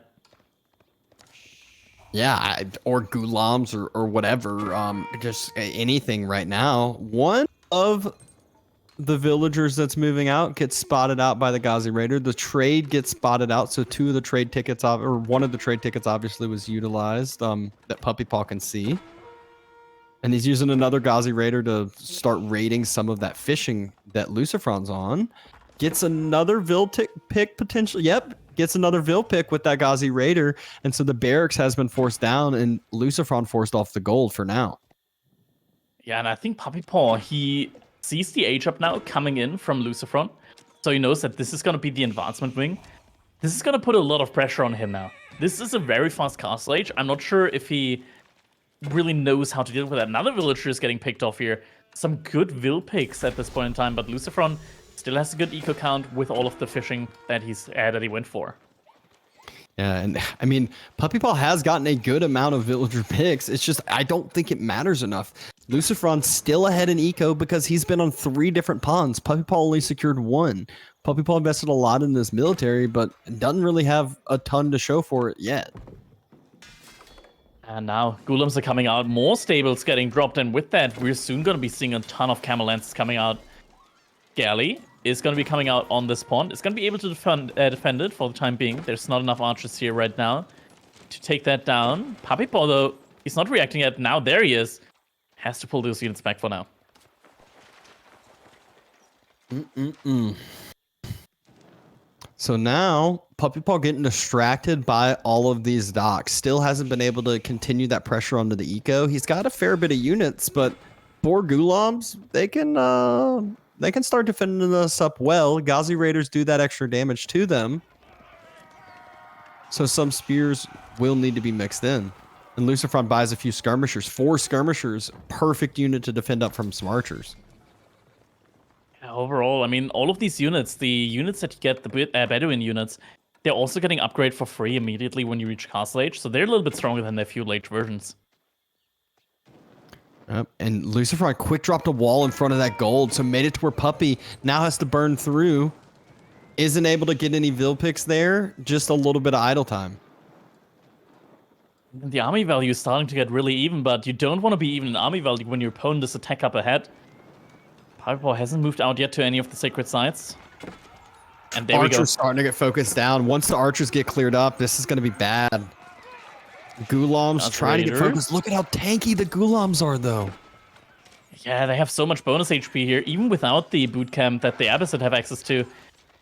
Yeah, or Gulams or whatever. Just anything right now. One of the villagers that's moving out gets spotted out by the Ghazi Raider. The trade gets spotted out, so 2 of the trade tickets, or one of the trade tickets obviously was utilized, that Puppypaw can see. And he's using another Ghazi Raider to start raiding some of that fishing that LucifroN's on. Gets another Vil pick potentially. Yep, gets another Vil pick with that Ghazi Raider. And so the barracks has been forced down, and LucifroN forced off the gold for now. Yeah, and I think Puppypaw, he sees the age up now coming in from LucifroN, so he knows that this is going to be the advancement wing. This is going to put a lot of pressure on him now. This is a very fast castle age. I'm not sure if he really knows how to deal with that. Another villager is getting picked off here. Some good Vil picks at this point in time, but LucifroN still has a good eco count with all of the fishing that he went for. Yeah, and I mean, Puppypaw has gotten a good amount of villager picks. It's just, I don't think it matters enough. LucifroN's still ahead in eco because he's been on 3 different pawns. Puppypaw only secured 1. Puppypaw invested a lot in this military, but doesn't really have a ton to show for it yet. And now Golems are coming out. More stables getting dropped, and with that, we're soon going to be seeing a ton of Camel Lances coming out. Galley is going to be coming out on this pond. It's going to be able to defend it for the time being. There's not enough archers here right now to take that down. Puppypaw, though, he's not reacting yet. Now there he is. Has to pull those units back for now. So now, Puppypaw getting distracted by all of these docks. Still hasn't been able to continue that pressure onto the eco. He's got a fair bit of units, but 4 Gulams, they can start defending us up well. Ghazi Raiders do that extra damage to them. So some spears will need to be mixed in. And LucifroN buys a few skirmishers. 4 skirmishers, perfect unit to defend up from some archers. Yeah, overall, I mean, all of these units, the units that you get, the Bedouin units, they're also getting upgrade for free immediately when you reach Castle Age, so they're a little bit stronger than their Feudal Age versions. And LucifroN quick dropped a wall in front of that gold, so made it to where Puppy now has to burn through. Isn't able to get any Vil picks there, just a little bit of idle time. The army value is starting to get really even, but you don't want to be even in army value when your opponent is attack up ahead. Puppypaw hasn't moved out yet to any of the sacred sites. And there we go. Archers starting to get focused down. Once the archers get cleared up, this is going to be bad. Gulams trying to get focused. Look at how tanky the Gulams are, though. Yeah, they have so much bonus HP here, even without the boot camp that the Ayyubids have access to.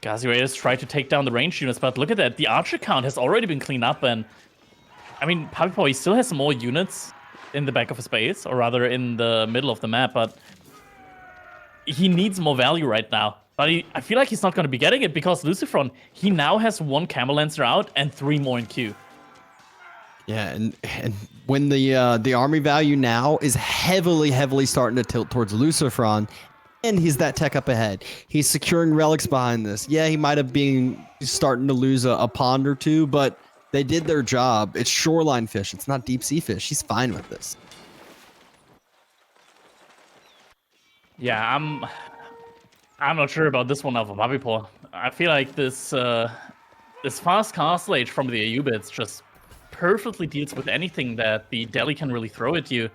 Ghazi Raiders try to take down the ranged units, but look at that. The archer count has already been cleaned up, and I mean, Puppypaw, he still has more units in the back of his base, or rather in the middle of the map, but he needs more value right now. But I feel like he's not going to be getting it because LucifroN, he now has 1 Camel Lancer out and 3 more in queue. Yeah, and when the army value now is heavily starting to tilt towards LucifroN, and he's that tech up ahead. He's securing relics behind this. Yeah, he might have been starting to lose a pond or two, but they did their job. It's shoreline fish. It's not deep sea fish. He's fine with this. Yeah, I'm not sure about this one now for Puppypaw. I feel like this fast castle age from the Ayyubids just perfectly deals with anything that the Delhi can really throw at you.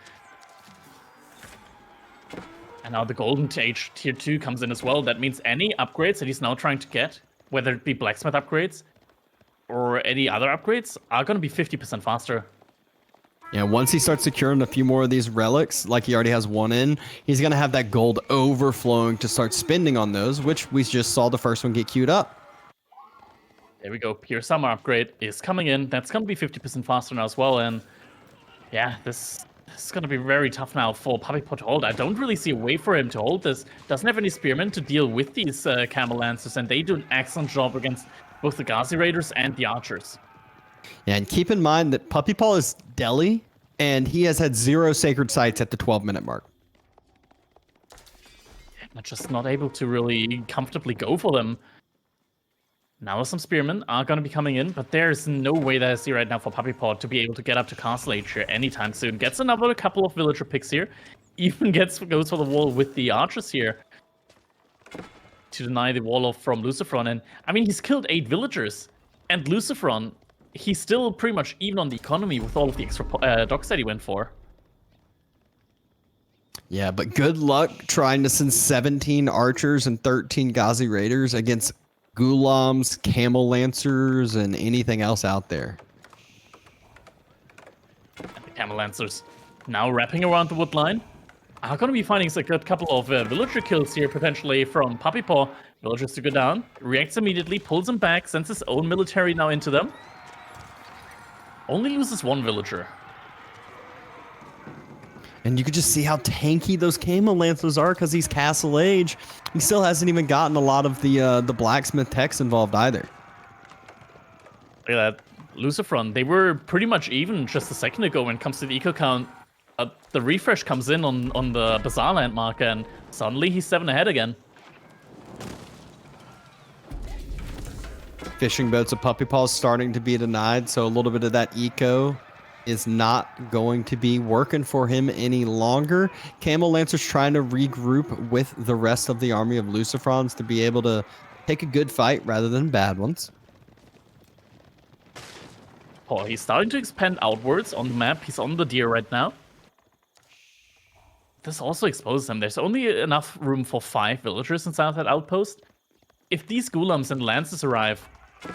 And now the Golden Age Tier 2 comes in as well. That means any upgrades that he's now trying to get, whether it be blacksmith upgrades or any other upgrades, are going to be 50% faster. Yeah, once he starts securing a few more of these relics, like he already has 1 in, he's going to have that gold overflowing to start spending on those, which we just saw the first one get queued up. There we go. Pure Summer upgrade is coming in. That's going to be 50% faster now as well. And yeah, this is going to be very tough now for Puppypaw to hold. I don't really see a way for him to hold this. Doesn't have any spearmen to deal with these Camel Lancers, and they do an excellent job against both the Ghazi Raiders and the Archers. Yeah, and keep in mind that Puppypaw is Delhi, and he has had 0 sacred sites at the 12-minute mark. They're just not able to really comfortably go for them. Now some spearmen are going to be coming in, but there's no way that I see right now for Puppypaw to be able to get up to Castle Age here anytime soon. Gets another couple of villager picks here. Even goes for the wall with the archers here to deny the wall off from LucifroN. And I mean, he's killed 8 villagers. And LucifroN, he's still pretty much even on the economy with all of the extra docks that he went for. Yeah, but good luck trying to send 17 archers and 13 Ghazi Raiders against Ghulams, Camel Lancers, and anything else out there. And the Camel Lancers now wrapping around the wood line are going to be finding a good couple of villager kills here, potentially from Puppypaw. Villagers to go down, reacts immediately, pulls them back, sends his own military now into them. Only loses 1 villager. And you could just see how tanky those Camel Lancers are because he's Castle Age. He still hasn't even gotten a lot of the blacksmith techs involved either. Look at that. LucifroN, they were pretty much even just a second ago when it comes to the eco count. The refresh comes in on the Bazaar landmark, and suddenly he's 7 ahead again. Fishing boats of Puppypaw is starting to be denied, so a little bit of that eco is not going to be working for him any longer. Camel Lancer's trying to regroup with the rest of the army of LucifroNs to be able to take a good fight rather than bad ones. Oh, he's starting to expand outwards on the map. He's on the deer right now. This also exposes him. There's only enough room for 5 villagers inside that outpost. If these Ghulams and Lances arrive,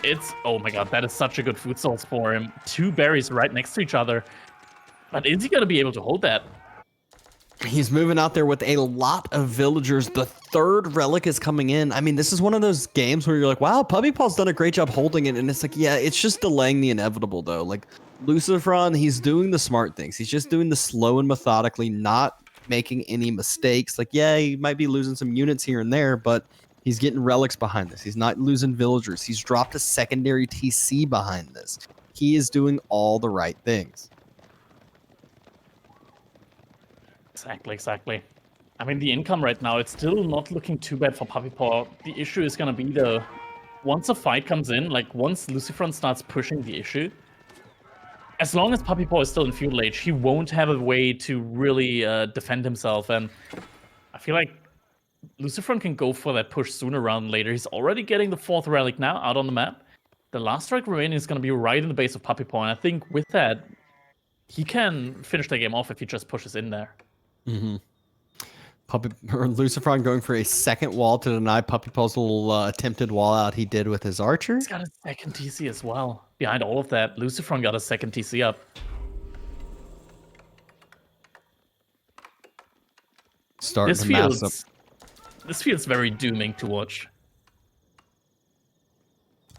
it's... Oh my god, that is such a good food source for him. 2 berries right next to each other. But is he going to be able to hold that? He's moving out there with a lot of villagers. The 3rd relic is coming in. I mean, this is one of those games where you're like, wow, Puppypaw's done a great job holding it. And it's like, yeah, it's just delaying the inevitable, though. Like, LucifroN, he's doing the smart things. He's just doing the slow and methodically, not making any mistakes. Like, yeah, he might be losing some units here and there, but he's getting relics behind this. He's not losing villagers. He's dropped a secondary TC behind this. He is doing all the right things. Exactly. I mean, the income right now, it's still not looking too bad for Puppypaw. The issue is going to be once a fight comes in, like once LucifroN starts pushing the issue, as long as Puppypaw is still in feudal age, he won't have a way to really defend himself. And I feel like LucifroN can go for that push sooner rather than later. He's already getting the 4th relic now out on the map. The last strike remaining is going to be right in the base of Puppypaw, and I think with that, he can finish the game off if he just pushes in there. Mm-hmm. LucifroN going for a 2nd wall to deny Puppypaw's little attempted wall out he did with his archer. He's got a 2nd TC as well. Behind all of that, LucifroN got a 2nd TC up. Starting to mass up. This feels very dooming to watch.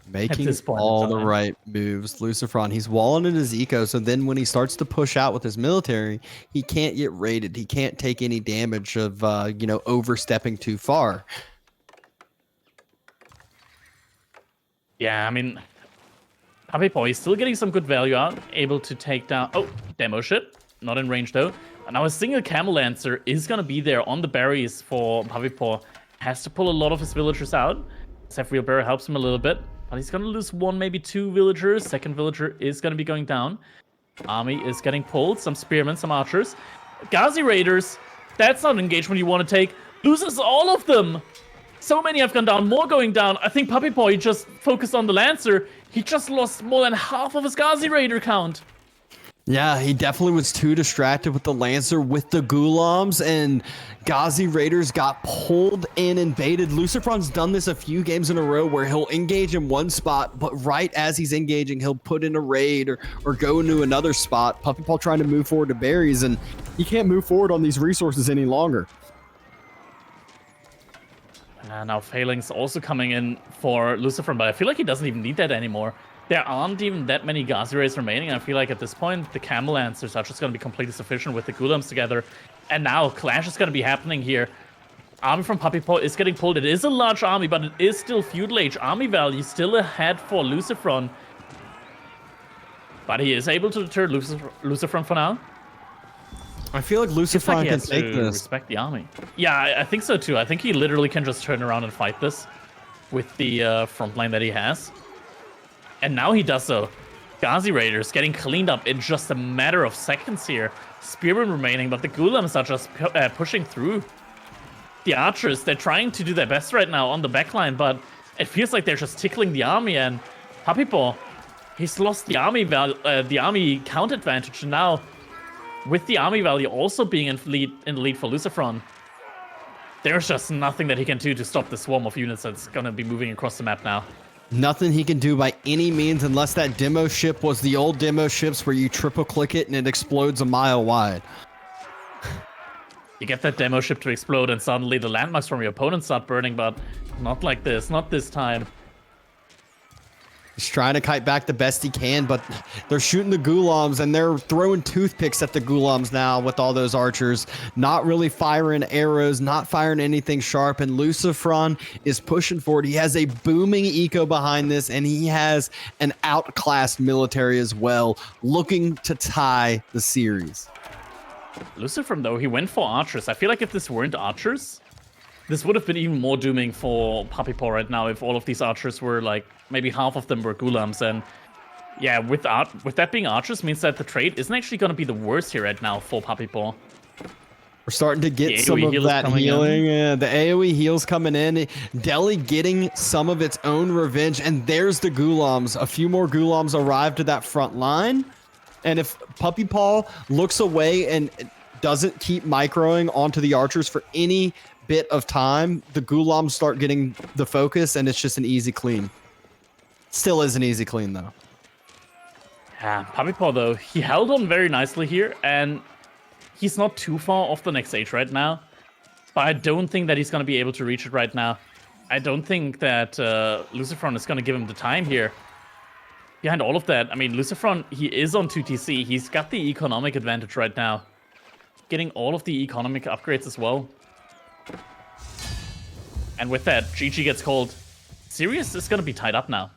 Making this point in all the time. right moves. LucifroN, he's walling in his eco, so then when he starts to push out with his military, he can't get raided. He can't take any damage of, overstepping too far. Yeah, I mean, Puppypaw is still getting some good value out, able to take down... Oh, demo ship. Not in range, though. And now a single Camel Lancer is going to be there on the berries for Puppypaw. Has to pull a lot of his villagers out. Seth Wheelbarrow helps him a little bit, but he's going to lose one, maybe two villagers. Second villager is going to be going down. Army is getting pulled. Some spearmen, some archers. Ghazi Raiders, that's not an engagement you want to take. Loses all of them. So many have gone down, more going down. I think Puppypaw, he just focused on the Lancer. He just lost more than half of his Ghazi Raider count. Yeah, he definitely was too distracted with the Lancer, with the Ghulams, and Ghazi Raiders got pulled in and baited. LucifroN's done this a few games in a row where he'll engage in one spot, but right as he's engaging, he'll put in a raid or go into another spot. Puppypaw trying to move forward to berries, and he can't move forward on these resources any longer. Now Phaling's also coming in for LucifroN, but I feel like he doesn't even need that anymore. There aren't even that many Ghazi Raids remaining. I feel like at this point, the Camel Lancers are just going to be completely sufficient with the Ghulams together. And now, Clash is going to be happening here. Army from Puppypaw is getting pulled. It is a large army, but it is still feudal age. Army value still ahead for LucifroN. But he is able to deter LucifroN for now. I feel like LucifroN He can has take to this. respect the army. Yeah, I think so too. I think he literally can just turn around and fight this with the front line that he has. And now he does so. Ghazi Raiders getting cleaned up in just a matter of seconds here. Spearmen remaining, but the Ghulams are just pushing through. The archers, they're trying to do their best right now on the backline, but it feels like they're just tickling the army. And Puppypaw, he's lost the army count advantage. And now, with the army value also being in the lead for LucifroN, there's just nothing that he can do to stop the swarm of units that's going to be moving across the map now. Nothing he can do by any means unless that demo ship was the old demo ships where you triple click it and it explodes a mile wide. You get that demo ship to explode and suddenly the landmarks from your opponent start burning, but not like this, not this time. He's trying to kite back the best he can, but they're shooting the Ghulams and they're throwing toothpicks at the Ghulams now with all those archers. Not really firing arrows, not firing anything sharp, and LucifroN is pushing forward. He has a booming eco behind this, and he has an outclassed military as well, looking to tie the series. LucifroN, though, he went for archers. I feel like if this weren't archers, this would have been even more dooming for Puppypaw right now if all of these archers were like, maybe half of them were Ghulams. And yeah, with that being archers means that the trade isn't actually going to be the worst here right now for Puppypaw. We're starting to get some of that healing. The AoE heals coming in. Delhi getting some of its own revenge. And there's the Ghulams. A few more Ghulams arrive to that front line. And if Puppypaw looks away and doesn't keep microing onto the archers for any bit of time, the Ghulams start getting the focus, and it's just an easy clean. Still is an easy clean, though. Yeah, Puppypaw, though, he held on very nicely here, and he's not too far off the next stage right now. But I don't think that he's going to be able to reach it right now. I don't think that LucifroN is going to give him the time here. Behind all of that, I mean, LucifroN, he is on 2TC. He's got the economic advantage right now. Getting all of the economic upgrades as well. And with that, GG gets called. Sirius is going to be tied up now.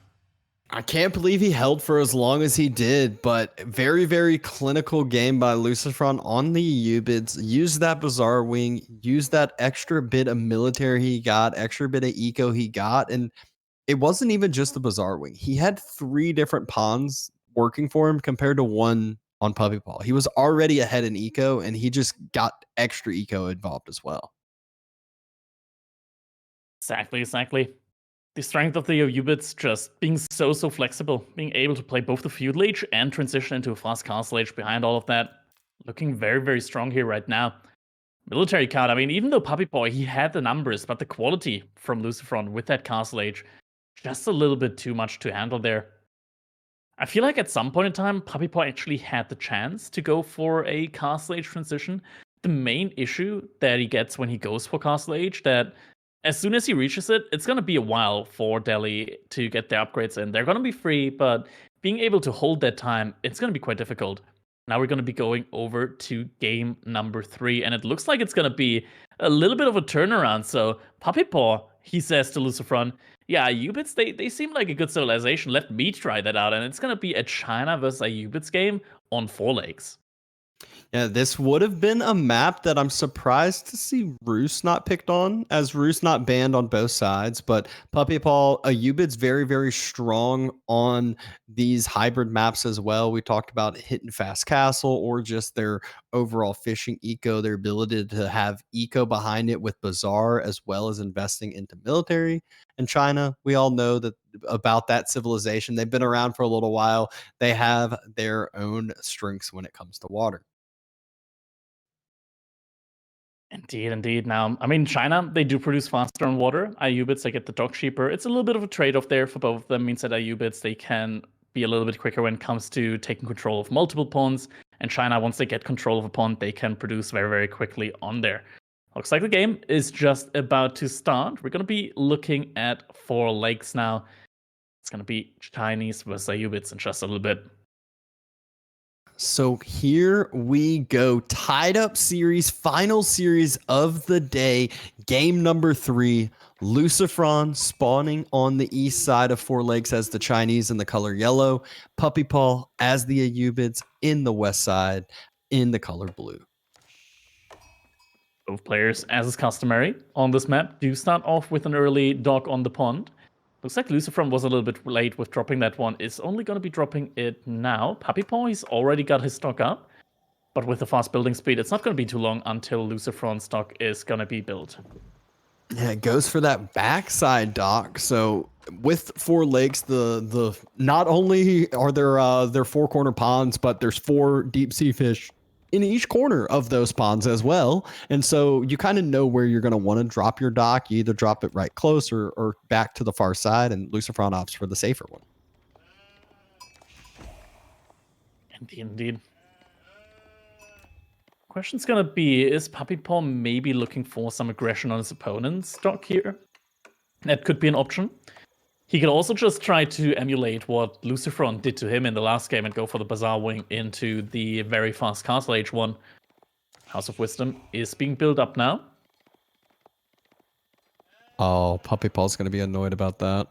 I can't believe he held for as long as he did, but very, very clinical game by LucifroN on the Ayyubids. Used that Bazaar Wing, used that extra bit of military he got, extra bit of eco he got, and it wasn't even just the Bazaar Wing. He had 3 different pawns working for him compared to 1 on Puppypaw. He was already ahead in eco, and he just got extra eco involved as well. Exactly. The strength of the Ayyubids just being so flexible, being able to play both the feudal age and transition into a fast castle age behind all of that. Looking very, very strong here right now. Military count, I mean, even though Puppypaw, he had the numbers, but the quality from LucifroN with that castle age, just a little bit too much to handle there. I feel like at some point in time, Puppypaw actually had the chance to go for a castle age transition. The main issue that he gets when he goes for castle age, that as soon as he reaches it, it's going to be a while for Delhi to get their upgrades in. They're going to be free, but being able to hold that time, it's going to be quite difficult. Now we're going to be going over to game number 3, and it looks like it's going to be a little bit of a turnaround. So Puppypaw, he says to LucifroN, yeah, Ayyubids, they seem like a good civilization. Let me try that out. And it's going to be a China versus Ayyubids game on 4 lakes. Yeah, this would have been a map that I'm surprised to see Roos not picked on, as Roos not banned on both sides. But Puppypaw, Ayyubid's very, very strong on these hybrid maps as well. We talked about Hitting Fast Castle or just their overall fishing eco, their ability to have eco behind it with Bazaar, as well as investing into military. And China, we all know that about that civilization. They've been around for a little while. They have their own strengths when it comes to water. Indeed, indeed. Now, I mean, China, they do produce faster on water. Ayyubids, they get the dock cheaper. It's a little bit of a trade-off there for both of them. Means that Ayyubids, they can be a little bit quicker when it comes to taking control of multiple ponds. And China, once they get control of a pond, they can produce very, very quickly on there. Looks like the game is just about to start. We're going to be looking at 4 lakes now. It's going to be Chinese versus Ayyubids in just a little bit. So here we go. Tied up series, final series of the day. Game number 3. LucifroN spawning on the east side of 4 lakes as the Chinese in the color yellow. Puppypaw as the Ayyubids in the west side in the color blue. Both players, as is customary on this map, do start off with an early dock on the pond. Looks like LucifroN was a little bit late with dropping that one. It's only going to be dropping it now. Puppypaw, he's already got his stock up. But with the fast building speed, it's not going to be too long until LucifroN's stock is going to be built. Yeah, it goes for that backside dock. So with 4 lakes, the not only are there 4 corner ponds, but there's 4 deep sea fish in each corner of those ponds as well. And so you kind of know where you're going to want to drop your dock. You either drop it right close or back to the far side, and LucifroN opts for the safer one. Indeed. Question's going to be, is Puppypaw maybe looking for some aggression on his opponent's dock here? That could be an option. He could also just try to emulate what LucifroN did to him in the last game and go for the Bazaar wing into the very fast Castle Age one. House of Wisdom is being built up now. Oh, Puppypaw's going to be annoyed about that.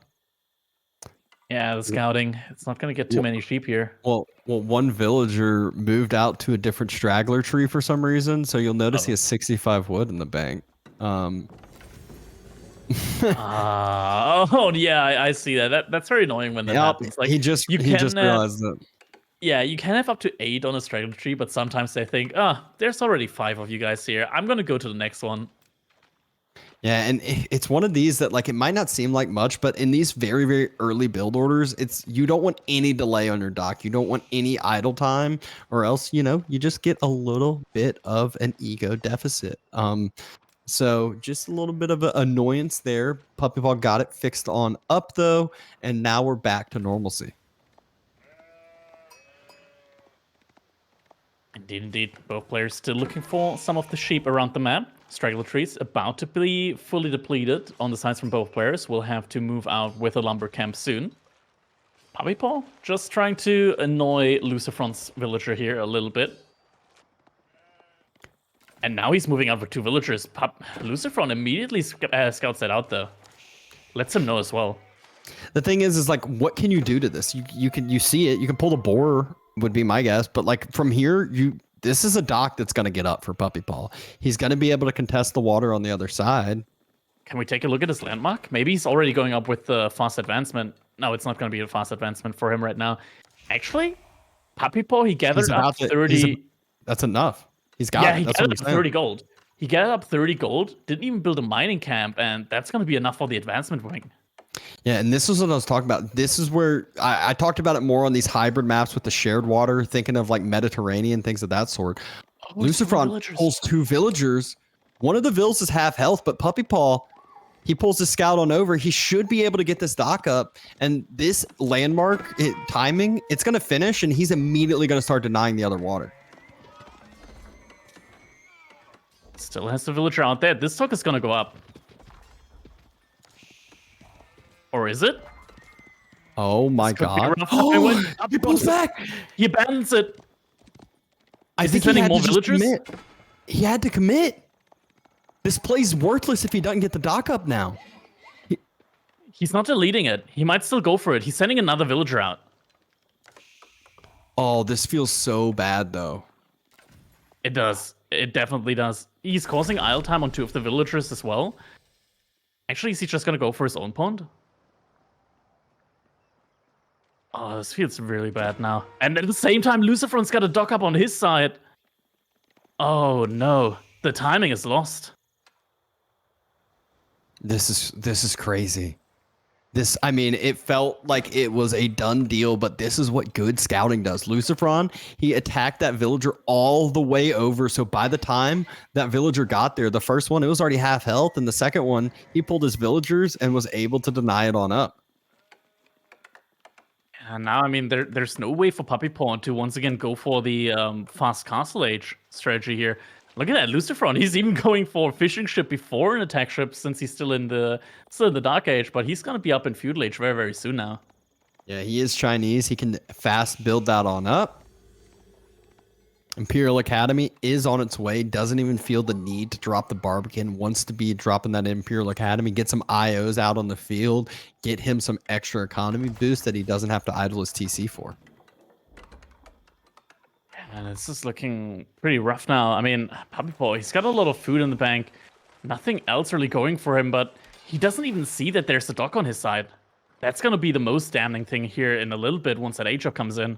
Yeah, the scouting. It's not going to get too many sheep here. Well, one villager moved out to a different straggler tree for some reason, so you'll notice he has 65 wood in the bank. Oh yeah, I see that. That's very annoying when that happens. Like he just realized that. Yeah, you can have up to 8 on a straggler tree, but sometimes they think, there's already 5 of you guys here. I'm gonna go to the next one. Yeah, and it's one of these that, like, it might not seem like much, but in these very, very early build orders, you don't want any delay on your dock. You don't want any idle time, or else, you just get a little bit of an ego deficit. So just a little bit of an annoyance there. Puppypaw got it fixed on up, though, and now we're back to normalcy. Indeed. Both players still looking for some of the sheep around the map. Straggler trees about to be fully depleted on the sides from both players. We'll have to move out with a lumber camp soon. Puppypaw just trying to annoy LucifroN's villager here a little bit. And now he's moving out for 2 villagers. LucifroN immediately scouts that out, though. Lets him know as well. The thing is like, what can you do to this? You see it. You can pull the boar, would be my guess. But like from here, this is a dock that's going to get up for Puppypaw. He's going to be able to contest the water on the other side. Can we take a look at his landmark? Maybe he's already going up with the fast advancement. No, it's not going to be a fast advancement for him right now. Actually, Puppypaw, he gathered up 30. That's enough. He's got it. He gathered up 30 gold. He gathered up 30 gold, didn't even build a mining camp, and that's going to be enough for the advancement wing. Yeah, and this is what I was talking about. This is where I talked about it more on these hybrid maps with the shared water, thinking of like Mediterranean, things of that sort. LucifroN pulls 2 villagers. One of the vills is half health, but Puppypaw, he pulls his scout on over. He should be able to get this dock up. And this landmark timing, it's going to finish, and he's immediately going to start denying the other water. Still has the villager out there. This stock is going to go up. Or is it? Oh my This could be god. rough. Oh, he pulls back. He abandons it. I Is think he he sending had more to just villagers? commit. He had to commit. This play's worthless if he doesn't get the dock up now. He's not deleting it. He might still go for it. He's sending another villager out. Oh, this feels so bad though. It does. It definitely does. He's causing idle time on 2 of the villagers as well. Actually, is he just gonna go for his own pond? Oh, this feels really bad now. And at the same time, LucifroN's got a dock up on his side. Oh no, the timing is lost. This is crazy. I mean, it felt like it was a done deal, but this is what good scouting does. LucifroN, he attacked that villager all the way over. So by the time that villager got there, the first one, it was already half health. And the second one, he pulled his villagers and was able to deny it on up. And now, I mean, there's no way for Puppypaw to once again go for the fast castle age strategy here. Look at that, LucifroN. He's even going for fishing ship before an attack ship since he's still in the Dark Age, but he's gonna be up in feudal age very, very soon now. Yeah, he is Chinese. He can fast build that on up. Imperial Academy is on its way. Doesn't even feel the need to drop the Barbican. Wants to be dropping that Imperial Academy. Get some IOs out on the field. Get him some extra economy boost that he doesn't have to idle his TC for. And it's just looking pretty rough now. I mean, Puppypaw, he's got a lot of food in the bank. Nothing else really going for him, but he doesn't even see that there's a dock on his side. That's going to be the most damning thing here in a little bit once that Age-Up comes in.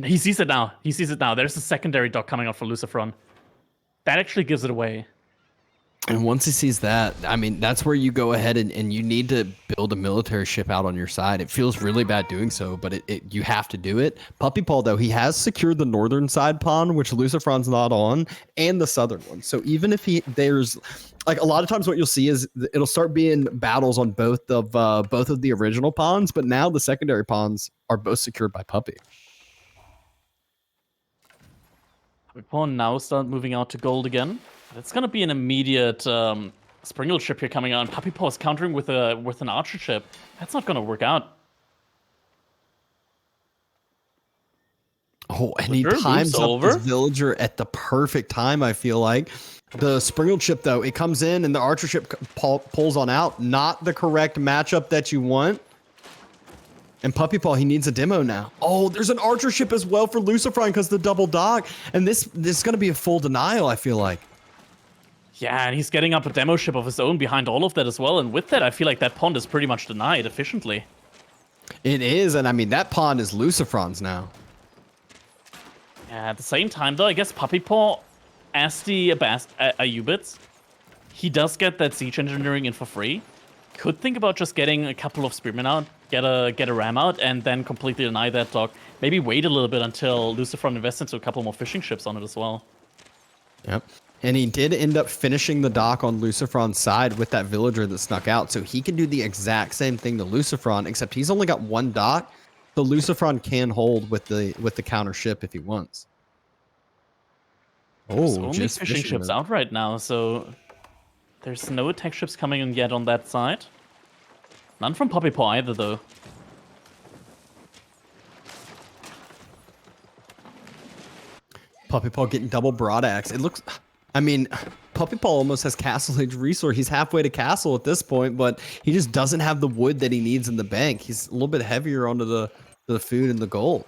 He sees it now. He sees it now. There's a secondary dock coming out for LucifroN. That actually gives it away. And once he sees that, I mean, that's where you go ahead and you need to build a military ship out on your side. It feels really bad doing so, but you have to do it. Puppypaw, though, he has secured the northern side pawn, which LucifroN's not on, and the southern one. So even if there's like a lot of times what you'll see is it'll start being battles on both of the original pawns, but now the secondary pawns are both secured by Puppy. Puppypaw now start moving out to gold again. It's gonna be an immediate Springle ship here coming on. Puppypaw is countering with an archer ship. That's not gonna work out. Oh, and he times up this villager at the perfect time, I feel like. The Springle ship, though, it comes in and the archer ship pulls on out. Not the correct matchup that you want. And Puppypaw, he needs a demo now. Oh, there's an archer ship as well for LucifroN because the double dock. And this is going to be a full denial, I feel like. Yeah, and he's getting up a demo ship of his own behind all of that as well. And with that, I feel like that pond is pretty much denied efficiently. It is, and I mean, that pond is LucifroN's now. Yeah, at the same time, though, I guess Puppypaw, as the Ayyubids, he does get that siege engineering in for free. Could think about just getting a couple of spearmen out, get a ram out, and then completely deny that dock. Maybe wait a little bit until LucifroN invests into a couple more fishing ships on it as well. Yep. And he did end up finishing the dock on LucifroN's side with that villager that snuck out. So he can do the exact same thing to LucifroN, except he's only got one dock. So LucifroN can hold with the counter ship if he wants. There's only fishing ships out right now, so there's no attack ships coming in yet on that side. None from Puppypaw either, though. Puppypaw getting double broadaxe. It looks... I mean, Puppypaw almost has Castle Age resource. He's halfway to Castle at this point, but he just doesn't have the wood that he needs in the bank. He's a little bit heavier onto the food and the gold.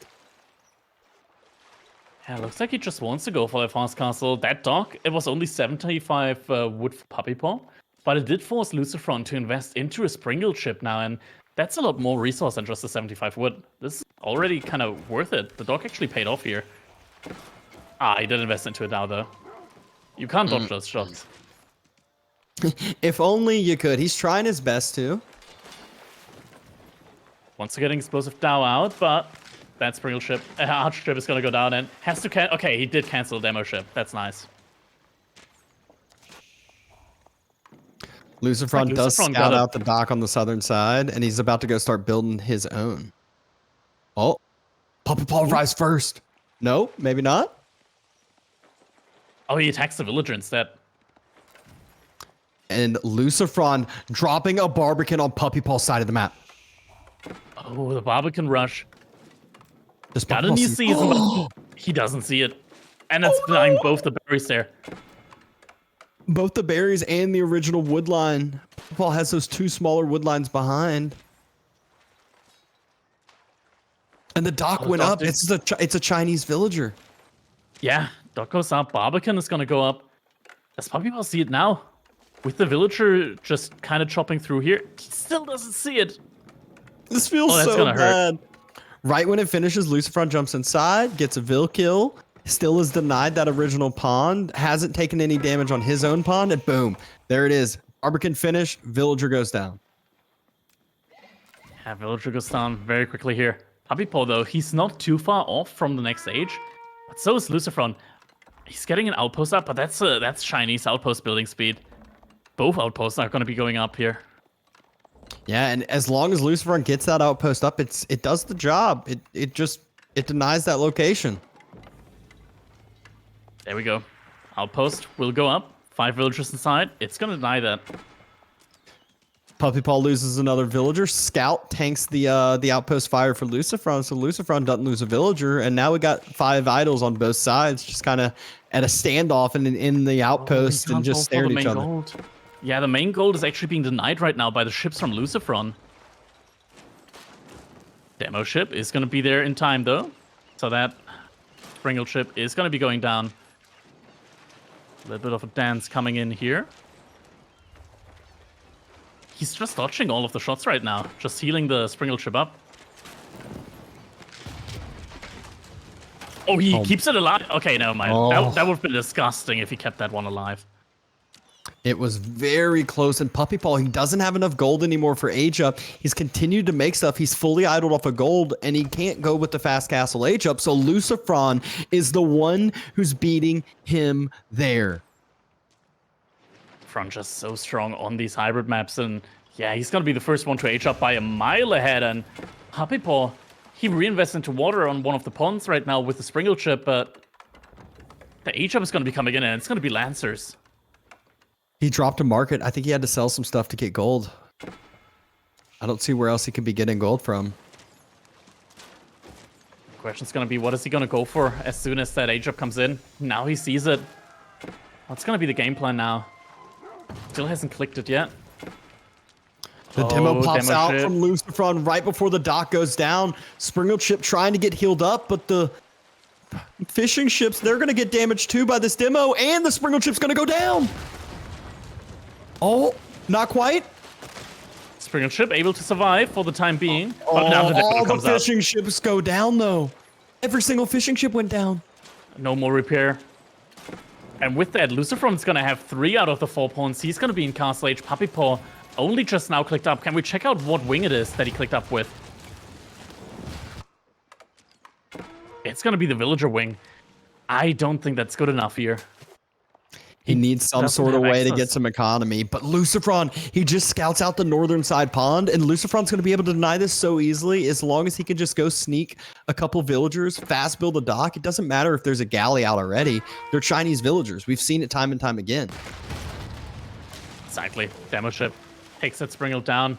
Yeah, looks like he just wants to go for a fast castle. That dock, it was only 75 wood for Puppypaw, but it did force LucifroN to invest into a Springle ship now, and that's a lot more resource than just the 75 wood. This is already kind of worth it. The dock actually paid off here. Ah, he did invest into it now, though. You can't dodge those shots. If only you could. He's trying his best to. Wants to get an explosive Dow out, but that Springle ship, archer ship is going to go down and has to okay, he did cancel the demo ship. That's nice. LucifroN does scout out the dock on the southern side, and he's about to go start building his own. Oh, Puppypaw arrives first. No, maybe not. Oh, he attacks the villager instead. And LucifroN dropping a Barbican on Puppypaw's side of the map. Oh, the Barbican rush. Does Got a Puppypaw new see- season, but he doesn't see it. And it's behind both the berries there. Both the berries and the original wood line. Puppypaw has those two smaller wood lines behind. And the dock went up. It's a Chinese villager. Yeah, dock goes up. Barbican is going to go up. Does Puppypaw see it now? With the villager just kind of chopping through here, he still doesn't see it. This feels that's so gonna bad. Right when it finishes, LucifroN jumps inside, gets a Vil kill, still is denied that original pond, hasn't taken any damage on his own pond, and boom, there it is. Barbican finish, villager goes down. Yeah, villager goes down very quickly here. Puppypaw, though, he's not too far off from the next stage, but so is LucifroN. He's getting an outpost up, but that's Chinese outpost building speed. Both outposts are going to be going up here. Yeah, and as long as LucifroN gets that outpost up, it does the job. It denies that location. There we go. Outpost will go up. 5 villagers inside. It's going to deny that. Puppypaw loses another villager. Scout tanks the outpost fire for LucifroN, so LucifroN doesn't lose a villager. And now we got 5 idols on both sides, just kind of at a standoff and in the outpost and just staring at each other. Gold. Yeah, the main gold is actually being denied right now by the ships from LucifroN. Demo ship is going to be there in time, though. So that Springle ship is going to be going down. A little bit of a dance coming in here. He's just dodging all of the shots right now. Just healing the Springle ship up. Oh, he keeps it alive. Okay, never mind. Oh. That would have been disgusting if he kept that one alive. It was very close, and Puppypaw, he doesn't have enough gold anymore for age up. He's continued to make stuff. He's fully idled off of gold, and he can't go with the fast castle age up. So LucifroN is the one who's beating him there. Front just so strong on these hybrid maps, and yeah, he's gonna be the first one to age up by a mile ahead. And Puppypaw, he reinvests into water on one of the ponds right now with the Springle chip, but the age up is gonna be coming in, and it's gonna be Lancers. He dropped a market. I think he had to sell some stuff to get gold. I don't see where else he could be getting gold from. The question's gonna be, what is he gonna go for as soon as that age up comes in? Now he sees it. What's gonna be the game plan now? Still hasn't clicked it yet. The demo pops demo out ship. from LucifroN right before the dock goes down. Springle chip trying to get healed up, but the fishing ships, they're going to get damaged too by this demo, and the Springle chip's going to go down. Oh, not quite. Springle ship able to survive for the time being. But now the all demo the comes out. fishing ships go down, though. Every single fishing ship went down. No more repair. And with that, LucifroN's gonna have 3 out of the 4 pawns. He's gonna be in Castle Age. Puppypaw only just now clicked up. Can we check out what wing it is that he clicked up with? It's gonna be the villager wing. I don't think that's good enough here. He needs some doesn't sort of have way to access. get some economy. But LucifroN, he just scouts out the northern side pond, and LucifroN's going to be able to deny this so easily as long as he can just go sneak a couple villagers, fast build a dock. It doesn't matter if there's a galley out already. They're Chinese villagers. We've seen it time and time again. Exactly. Demo ship takes that Springle down.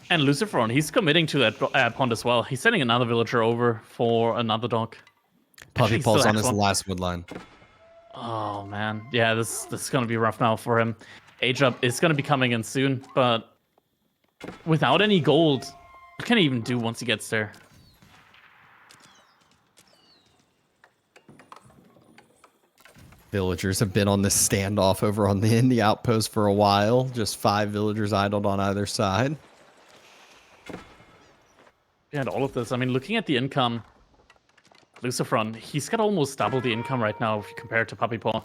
And LucifroN, he's committing to that pond as well. He's sending another villager over for another dock. Actually, he still Puppypaw's on has his one. last wood line. Oh man, yeah, this is gonna be rough now for him. Age up is gonna be coming in soon, but without any gold, what can he even do once he gets there? Villagers have been on this standoff over on in the outpost for a while. Just 5 villagers idled on either side. And all of this, I mean, looking at the income, LucifroN, he's got almost double the income right now if you compare it to Puppypaw.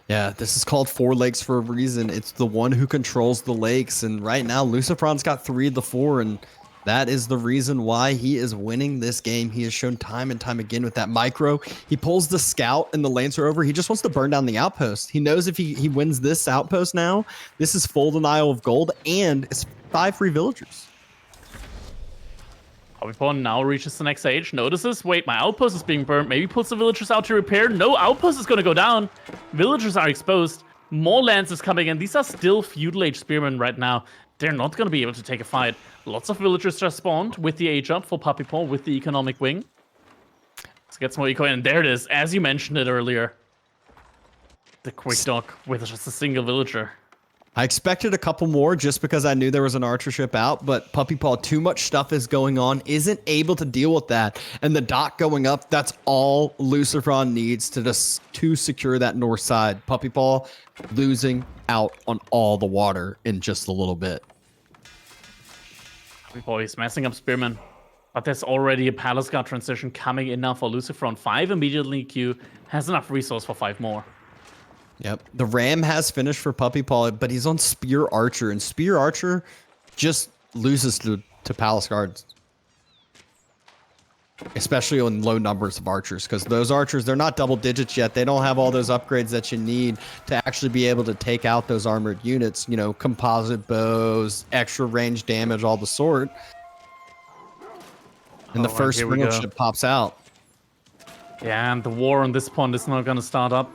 Yeah, this is called 4 lakes for a reason. It's the one who controls the lakes, and right now LucifroN's got 3 of the 4, and that is the reason why he is winning this game. He has shown time and time again with that micro. He pulls the scout and the lancer over. He just wants to burn down the outpost. He knows if he wins this outpost now, this is full denial of gold, and it's 5 free villagers. Puppypaw now reaches the next stage, notices, wait, my outpost is being burnt, maybe pulls the villagers out to repair. No, outpost is going to go down. Villagers are exposed. More Lancers coming in. These are still Feudal Age Spearmen right now. They're not going to be able to take a fight. Lots of villagers just spawned with the age up for Puppypaw with the economic wing. Let's get some more eco in. And there it is, as you mentioned it earlier. The quick dock with just a single villager. I expected a couple more just because I knew there was an archer ship out, but Puppypaw, too much stuff is going on, isn't able to deal with that. And the dock going up, that's all LucifroN needs to secure that north side. Puppypaw losing out on all the water in just a little bit. Puppypaw is messing up Spearman. But there's already a Palace Guard transition coming in now for LucifroN. 5 immediately in queue, has enough resource for 5 more. Yep. The Ram has finished for Puppypaw, but he's on Spear Archer, and Spear Archer just loses to Palace Guards. Especially on low numbers of archers, because those archers, they're not double digits yet. They don't have all those upgrades that you need to actually be able to take out those armored units, you know, composite bows, extra range damage, all the sort. And the first springle ship pops out. Yeah, and the war on this pond is not going to start up.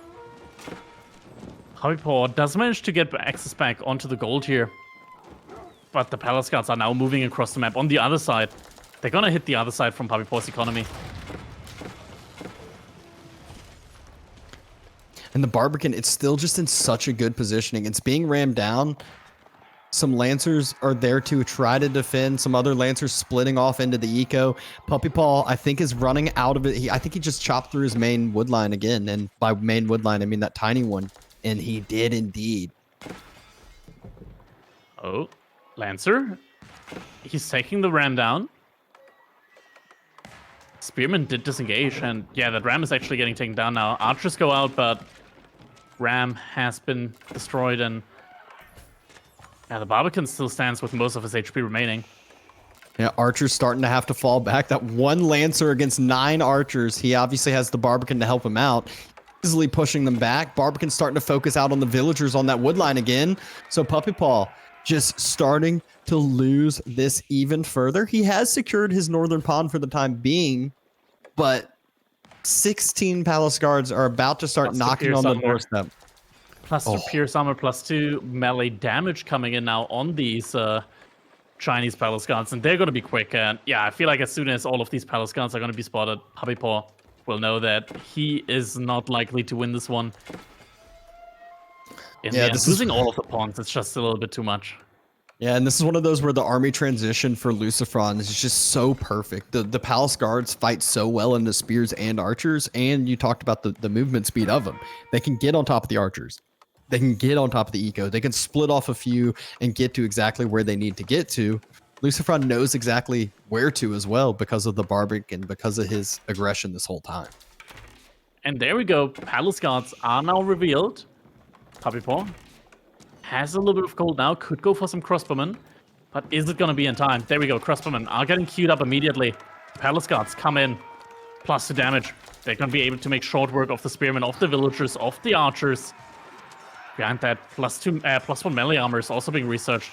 Puppypaw does manage to get access back onto the gold here. But the Palace Guards are now moving across the map on the other side. They're going to hit the other side from Puppypaw's economy. And the Barbican, it's still just in such a good positioning. It's being rammed down. Some Lancers are there to try to defend. Some other Lancers splitting off into the eco. Puppypaw, I think, is running out of it. I think he just chopped through his main wood line again. And by main wood line, I mean that tiny one. And he did indeed. Oh, Lancer. He's taking the ram down. Spearman did disengage, and yeah, that ram is actually getting taken down now. Archers go out, but ram has been destroyed, and yeah, the Barbican still stands with most of his HP remaining. Yeah, Archer's starting to have to fall back. That one Lancer against 9 archers. He obviously has the Barbican to help him out. Easily pushing them back. Barbican's starting to focus out on the villagers on that wood line again. So Puppypaw just starting to lose this even further. He has secured his northern pond for the time being, but 16 Palace Guards are about to start knocking on the doorstep. +2 Pierce Armor, +2 melee damage coming in now on these Chinese Palace Guards, and they're going to be quick. And yeah, I feel like as soon as all of these Palace Guards are going to be spotted, Puppypaw will know that he is not likely to win this one. Yeah, losing all of the pawns, it's just a little bit too much. Yeah, and this is one of those where the army transition for LucifroN is just so perfect. The Palace Guards fight so well into spears and archers, and you talked about the movement speed of them. They can get on top of the archers. They can get on top of the eco. They can split off a few and get to exactly where they need to get to. LucifroN knows exactly where to as well because of the Barbic and because of his aggression this whole time. And there we go. Palace Guards are now revealed. Puppypaw has a little bit of gold now. Could go for some crossbowmen. But is it going to be in time? There we go. Crossbowmen are getting queued up immediately. Palace Guards come in. +2 damage. They're going to be able to make short work of the spearmen, of the villagers, of the archers. Behind that, +1 melee armor is also being researched.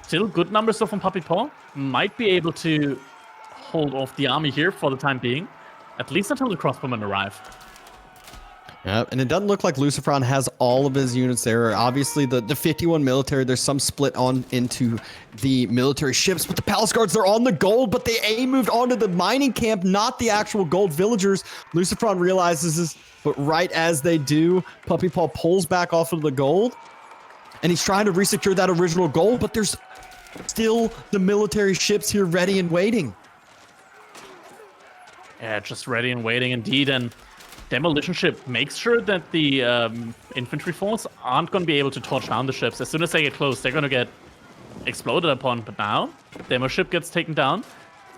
Still good numbers though from Puppypaw. Might be able to hold off the army here for the time being. At least until the crossbowmen arrive. Yeah, and it doesn't look like LucifroN has all of his units there. Obviously, the 51 military, there's some split on into the military ships, but the Palace Guards, they're on the gold, but they moved onto the mining camp, not the actual gold villagers. LucifroN realizes this, but right as they do, Puppypaw pulls back off of the gold, and he's trying to resecure that original gold, but there's still the military ships here ready and waiting. Yeah, just ready and waiting indeed, and Demolition Ship makes sure that the infantry force aren't going to be able to torch down the ships. As soon as they get close, they're going to get exploded upon. But now, Demo Ship gets taken down.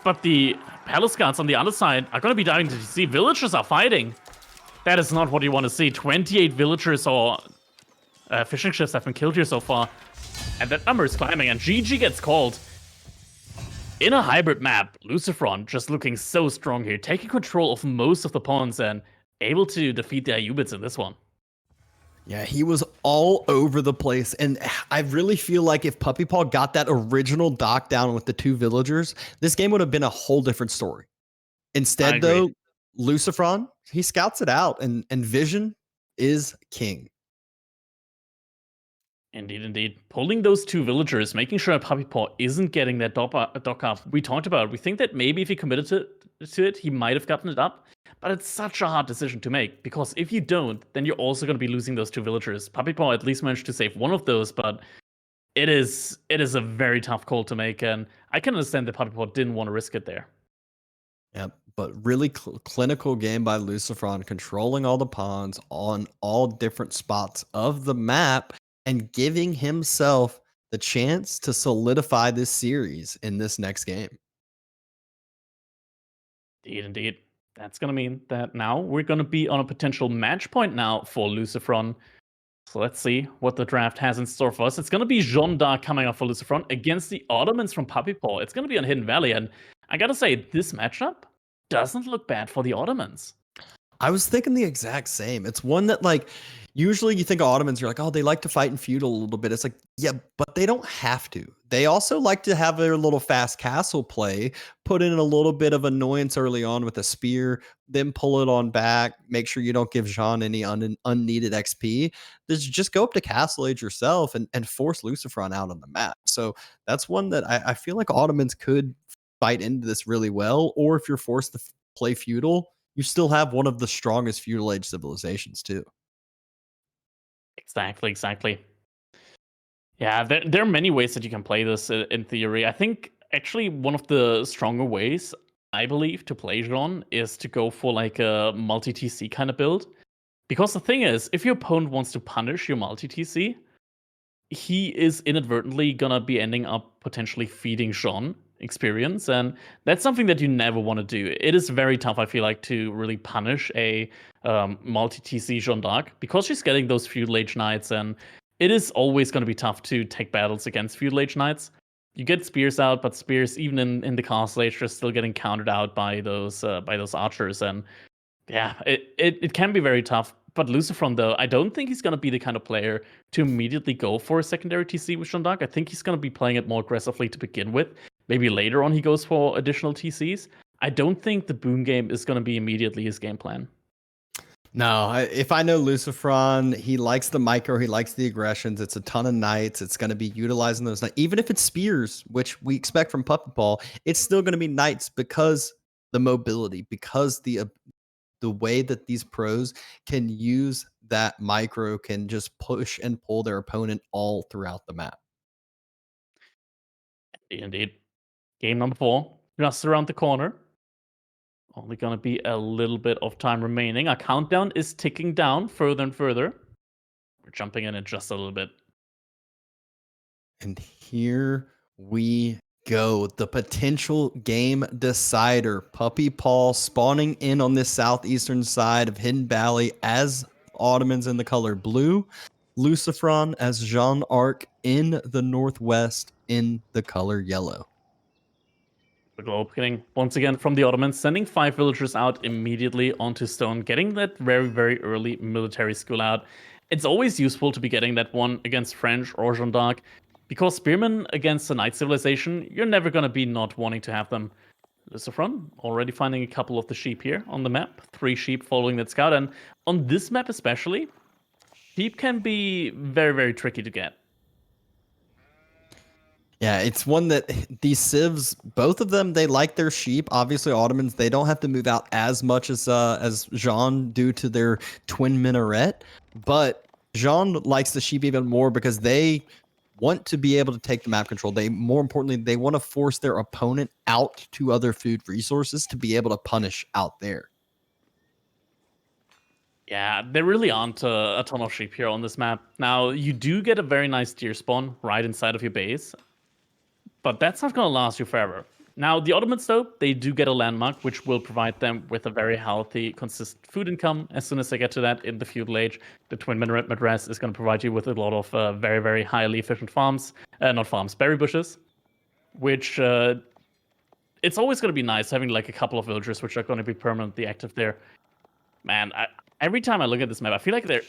But the Palace Guards on the other side are going to be diving to see villagers are fighting. That is not what you want to see. 28 villagers or fishing ships have been killed here so far. And that number is climbing, and GG gets called. In a hybrid map, LucifroN just looking so strong here, taking control of most of the pawns and able to defeat the Ayyubids in this one. Yeah, he was all over the place. And I really feel like if Puppypaw got that original dock down with the 2 villagers, this game would have been a whole different story. Instead, though, LucifroN, he scouts it out, and vision is king. Indeed, indeed. Pulling those 2 villagers, making sure Puppypaw isn't getting that dock up. We talked about it. We think that maybe if he committed to it, he might have gotten it up. But it's such a hard decision to make, because if you don't, then you're also going to be losing those 2 villagers. Puppypaw at least managed to save one of those, but it is a very tough call to make, and I can understand that Puppypaw didn't want to risk it there. Yep, but really clinical game by LucifroN, controlling all the pawns on all different spots of the map and giving himself the chance to solidify this series in this next game. Indeed, indeed. That's going to mean that now we're going to be on a potential match point now for LucifroN. So let's see what the draft has in store for us. It's going to be Joan coming up for LucifroN against the Ottomans from Puppypaw. It's going to be on Hidden Valley, and I got to say, this matchup doesn't look bad for the Ottomans. I was thinking the exact same. It's one that, like, usually you think of Ottomans, you're like, oh, they like to fight in feudal a little bit. It's like, yeah, but they don't have to. They also like to have their little fast castle play, put in a little bit of annoyance early on with a spear, then pull it on back, make sure you don't give Jean any unneeded XP. Just go up to Castle Age yourself and force LucifroN out on the map. So that's one that I feel like Ottomans could fight into this really well. Or if you're forced to play feudal, you still have one of the strongest feudal age civilizations too. Exactly, exactly. Yeah, there are many ways that you can play this in theory. I think actually one of the stronger ways, I believe, to play Jean is to go for like a multi-TC kind of build. Because the thing is, if your opponent wants to punish your multi-TC, he is inadvertently gonna be ending up potentially feeding Jean experience, and that's something that you never want to do. It is very tough, I feel like, to really punish a multi-TC Jean d'Arc, because she's getting those feudal age knights, and it is always going to be tough to take battles against feudal age knights. You get spears out, but spears, even in the castle age, are still getting countered out by those archers, and yeah, it can be very tough. But LucifroN, though, I don't think he's going to be the kind of player to immediately go for a secondary TC with Jean d'Arc. I think he's going to be playing it more aggressively to begin with. Maybe later on he goes for additional TCs. I don't think the boom game is going to be immediately his game plan. No, if I know LucifroN, he likes the micro, he likes the aggressions. It's a ton of knights. It's going to be utilizing those knights. Even if it's spears, which we expect from Puppypaw, it's still going to be knights because the mobility, because the way that these pros can use that micro can just push and pull their opponent all throughout the map. Indeed. Game number 4, just around the corner. Only gonna be a little bit of time remaining. Our countdown is ticking down further and further. We're jumping in just a little bit. And here we go. The potential game decider. Puppypaw spawning in on this southeastern side of Hidden Valley as Ottomans in the color blue. LucifroN as Jean d'Arc in the northwest in the color yellow. The globe getting, once again, from the Ottomans, sending 5 villagers out immediately onto stone, getting that very, very early military school out. It's always useful to be getting that one against French or Jean d'Arc, because spearmen against a knight civilization, you're never going to be not wanting to have them. LucifroN already finding a couple of the sheep here on the map. 3 sheep following that scout, and on this map especially, sheep can be very, very tricky to get. Yeah, it's one that these civs, both of them, they like their sheep. Obviously, Ottomans, they don't have to move out as much as Jean due to their twin minaret, but Jean likes the sheep even more because they want to be able to take the map control. They, more importantly, they want to force their opponent out to other food resources to be able to punish out there. Yeah, there really aren't a ton of sheep here on this map. Now, you do get a very nice deer spawn right inside of your base, but that's not going to last you forever. Now, the Ottomans, though, they do get a landmark, which will provide them with a very healthy, consistent food income. As soon as they get to that in the feudal age, the Twin Minaret Madras is going to provide you with a lot of very, very highly efficient farms, not farms, berry bushes, which it's always going to be nice having like a couple of villagers which are going to be permanently active there. Man, every time I look at this map, I feel like there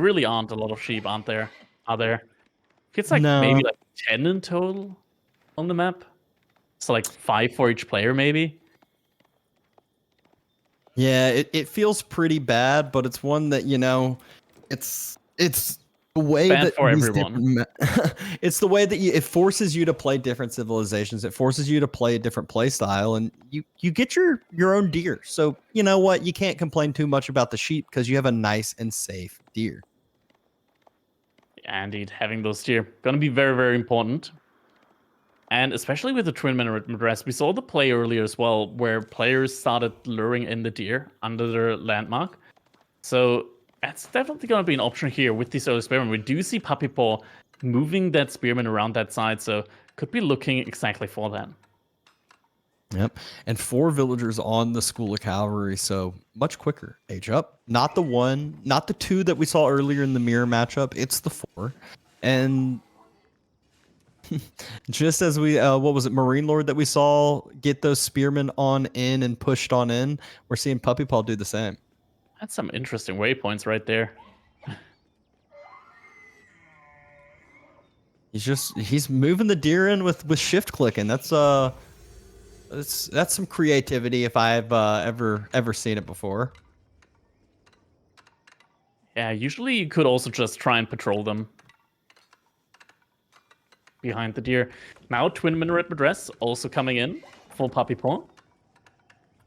really aren't a lot of sheep, aren't there? Are there? It's like maybe like 10 in total on the map. So like 5 for each player, maybe. Yeah, it feels pretty bad, but it's one that, you know, it's the way bad that for these everyone. it's the way that it forces you to play different civilizations. It forces you to play a different play style, and you get your own deer. So you know what? You can't complain too much about the sheep because you have a nice and safe deer. Yeah, indeed, having those deer gonna be very, very important. And especially with the twin minaret address, we saw the play earlier as well, where players started luring in the deer under their landmark. So that's definitely going to be an option here with this early spearman. We do see Puppypaw moving that spearman around that side, so could be looking exactly for that. Yep. And 4 villagers on the School of Cavalry, so much quicker. Age up. Not the 1, not the 2 that we saw earlier in the mirror matchup. It's the 4. And just as we, what was it, Marine Lord that we saw get those spearmen on in and pushed on in, we're seeing Puppypaw do the same. That's some interesting waypoints right there. He's moving the deer in with shift clicking. That's some creativity if I've ever seen it before. Yeah, usually you could also just try and patrol them behind the deer. Now twin minaret address also coming in for Puppypaw.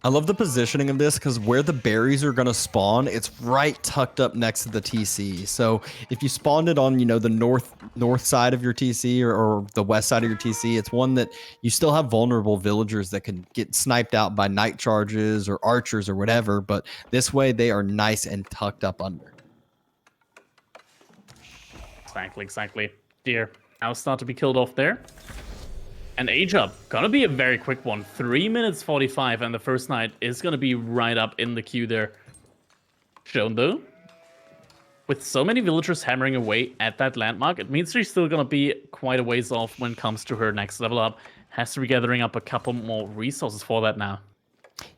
I love the positioning of this because where the berries are going to spawn, it's right tucked up next to the TC. So if you spawned it on, the north side of your TC or the west side of your TC, it's one that you still have vulnerable villagers that can get sniped out by night charges or archers or whatever. But this way, they are nice and tucked up under. Exactly. Deer now start to be killed off there. And age up, gonna be a very quick one. 3 minutes 45, and the first knight is gonna be right up in the queue there. Joan, though, with so many villagers hammering away at that landmark, it means she's still gonna be quite a ways off when it comes to her next level up. Has to be gathering up a couple more resources for that now.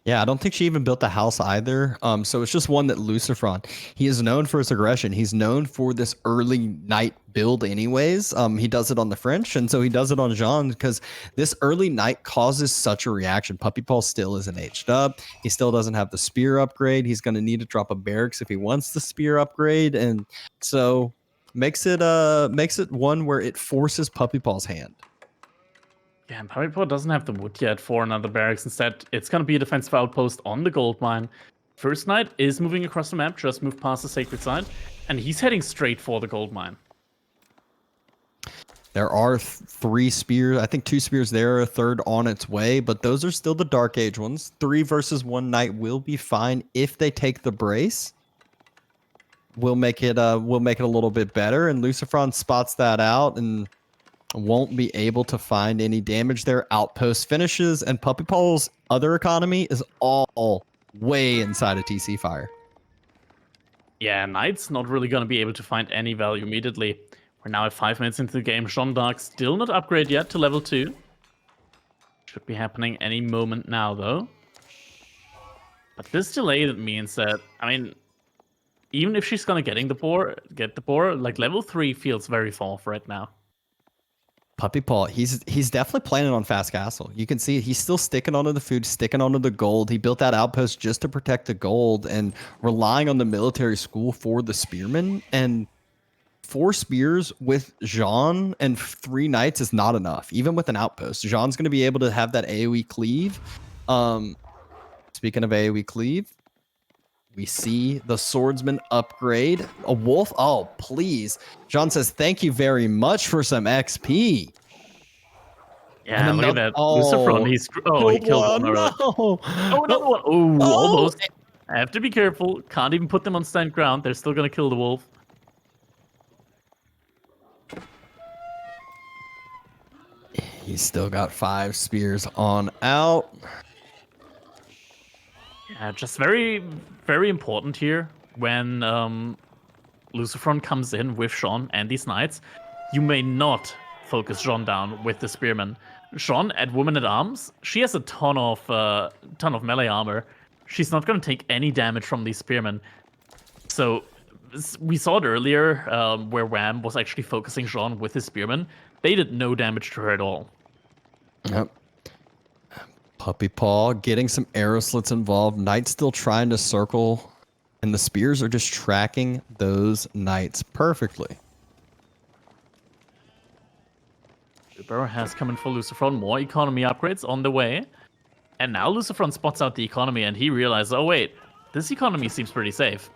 Yeah, I don't think she even built the house either. So it's just one that LucifroN. He is known for his aggression. He's known for this early night build anyways. He does it on the French, and so he does it on Joan because this early night causes such a reaction. Puppypaw still isn't aged up. He still doesn't have the spear upgrade. He's going to need to drop a barracks if he wants the spear upgrade, and so makes it one where it forces Puppypaw's hand. Yeah, and Puppypaw doesn't have the wood yet for another barracks. Instead, it's going to be a defensive outpost on the gold mine. First knight is moving across the map, just moved past the sacred side, and he's heading straight for the gold mine. There are 3 spears. I think 2 spears there, a third on its way, but those are still the Dark Age ones. 3 versus 1 knight will be fine if they take the brace. We'll make it a little bit better, and LucifroN spots that out and won't be able to find any damage there. Outpost finishes, and Puppypaw's other economy is all way inside of TC fire. Yeah, Knight's not really going to be able to find any value immediately. We're now at 5 minutes into the game. Jean d'Arc still not upgraded yet to level 2. Should be happening any moment now, though. But this delay, that means that, even if she's going to get the boar, like level 3 feels very far off right now. Puppypaw, he's definitely planning on fast castle. You can see he's still sticking onto the food, sticking onto the gold. He built that outpost just to protect the gold and relying on the military school for the spearmen. And 4 spears with Jean and 3 knights is not enough, even with an outpost. Jean's going to be able to have that AoE cleave. Speaking of AoE cleave, we see the swordsman upgrade. A wolf? Oh, please. John says, thank you very much for some XP. Yeah, look at that. LucifroN, he killed one already. No. Oh, another one. Oh, almost. I have to be careful. Can't even put them on stand ground. They're still going to kill the wolf. He's still got 5 spears on out. Yeah, just very, very important here when LucifroN comes in with Jean and these knights. You may not focus Jean down with the spearmen. Jean at Woman at Arms, she has a ton of melee armor. She's not going to take any damage from these spearmen. So we saw it earlier where Wham was actually focusing Jean with his spearmen. They did no damage to her at all. Yep. Puppypaw getting some arrow slits involved. Knight still trying to circle, and the spears are just tracking those knights perfectly. Super has come in for LucifroN. More economy upgrades on the way. And now LucifroN spots out the economy and he realizes, oh wait, this economy seems pretty safe.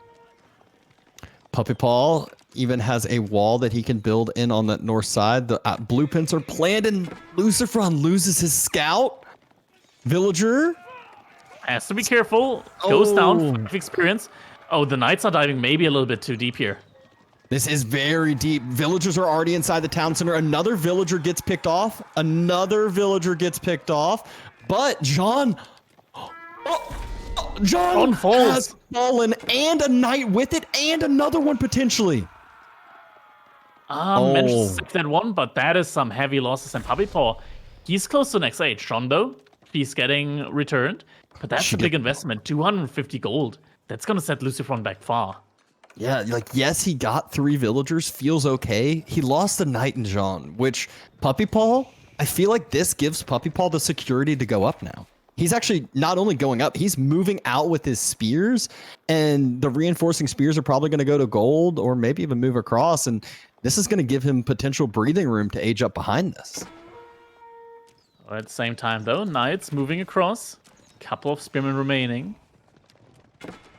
Puppypaw even has a wall that he can build in on that north side. The blueprints are planned, and LucifroN loses his scout. Villager has to be careful. Goes down. 5 experience. Oh, the knights are diving maybe a little bit too deep here. This is very deep. Villagers are already inside the town center. Another villager gets picked off. But Joan... Joan has fallen, and a knight with it, and another one potentially. Managed to save that one, but that is some heavy losses. And Puppypaw, he's close to next age. Joan, though, he's getting returned. But that's a big investment, 250 gold. That's going to set LucifroN back far. Yeah, like, yes, he got 3 villagers, feels okay. He lost a knight and Joan, which Puppypaw, I feel like this gives Puppypaw the security to go up now. He's actually not only going up, he's moving out with his spears, and the reinforcing spears are probably going to go to gold or maybe even move across, and this is going to give him potential breathing room to age up behind this. At the same time, though, knights moving across. Couple of spearmen remaining.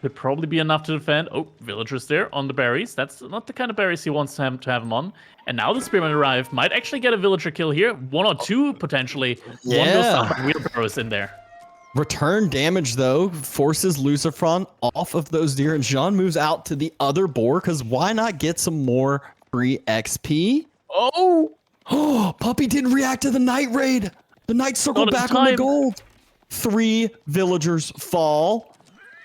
Could probably be enough to defend. Oh, villagers there on the berries. That's not the kind of berries he wants to have him on. And now the spearmen arrive. Might actually get a villager kill here. 1 or 2 potentially. Yeah. One goes down, but wheelbarrows in there. Return damage, though, forces LucifroN off of those deer, and Joan moves out to the other boar, because why not get some more free XP? Oh, Puppy didn't react to the night raid. The knight circled back on the gold. 3 villagers fall.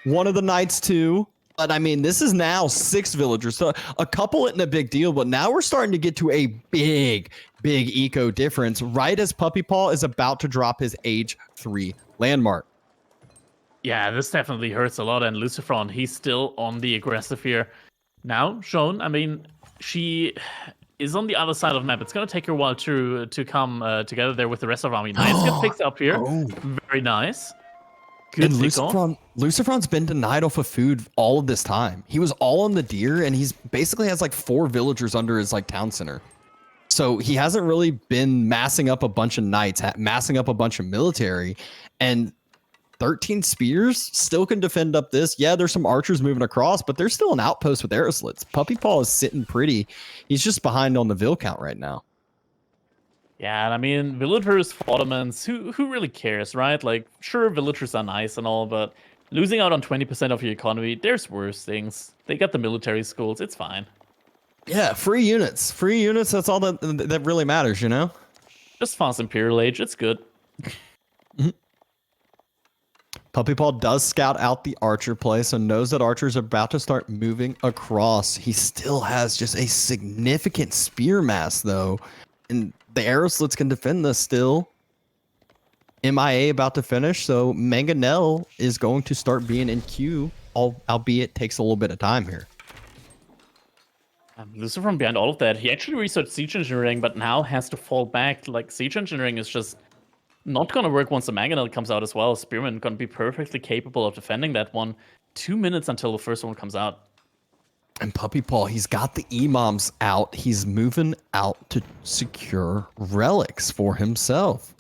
1 of the knights, too. But, I mean, this is now 6 villagers. So a couple isn't a big deal, but now we're starting to get to a big eco difference right as Puppypaw is about to drop his age 3 landmark. Yeah, this definitely hurts a lot. And LucifroN, he's still on the aggressive here. Now, Joan, I mean, she is on the other side of the map. It's going to take her a while to come together there with the rest of our army. Knights get picked up here. Very nice. Good and LucifroN's been denied off of food all of this time. He was all on the deer, and he's basically has like 4 villagers under his like town center. So he hasn't really been massing up a bunch of knights, massing up a bunch of military, and 13 spears still can defend up this. Yeah, there's some archers moving across, but there's still an outpost with arrow slits. Puppypaw is sitting pretty. He's just behind on the vill count right now. Yeah, and I mean, villagers for Ottomans, who really cares, right? Like, sure, villagers are nice and all, but losing out on 20% of your economy, there's worse things. They got the military schools, it's fine. Yeah, free units. Free units, that's all that really matters, you know? Just fast Imperial Age, it's good. Puppypaw does scout out the archer place and knows that archers are about to start moving across. He still has just a significant spear mass, though, and the arrow slits can defend this still. MIA about to finish, so Mangonel is going to start being in queue, albeit takes a little bit of time here. LucifroN behind all of that, he actually researched siege engineering, but now has to fall back. Like, siege engineering is just not going to work once the Mangonel comes out as well. Spearman going to be perfectly capable of defending that one. 2 minutes until the first one comes out. And Puppypaw, he's got the imams out. He's moving out to secure relics for himself.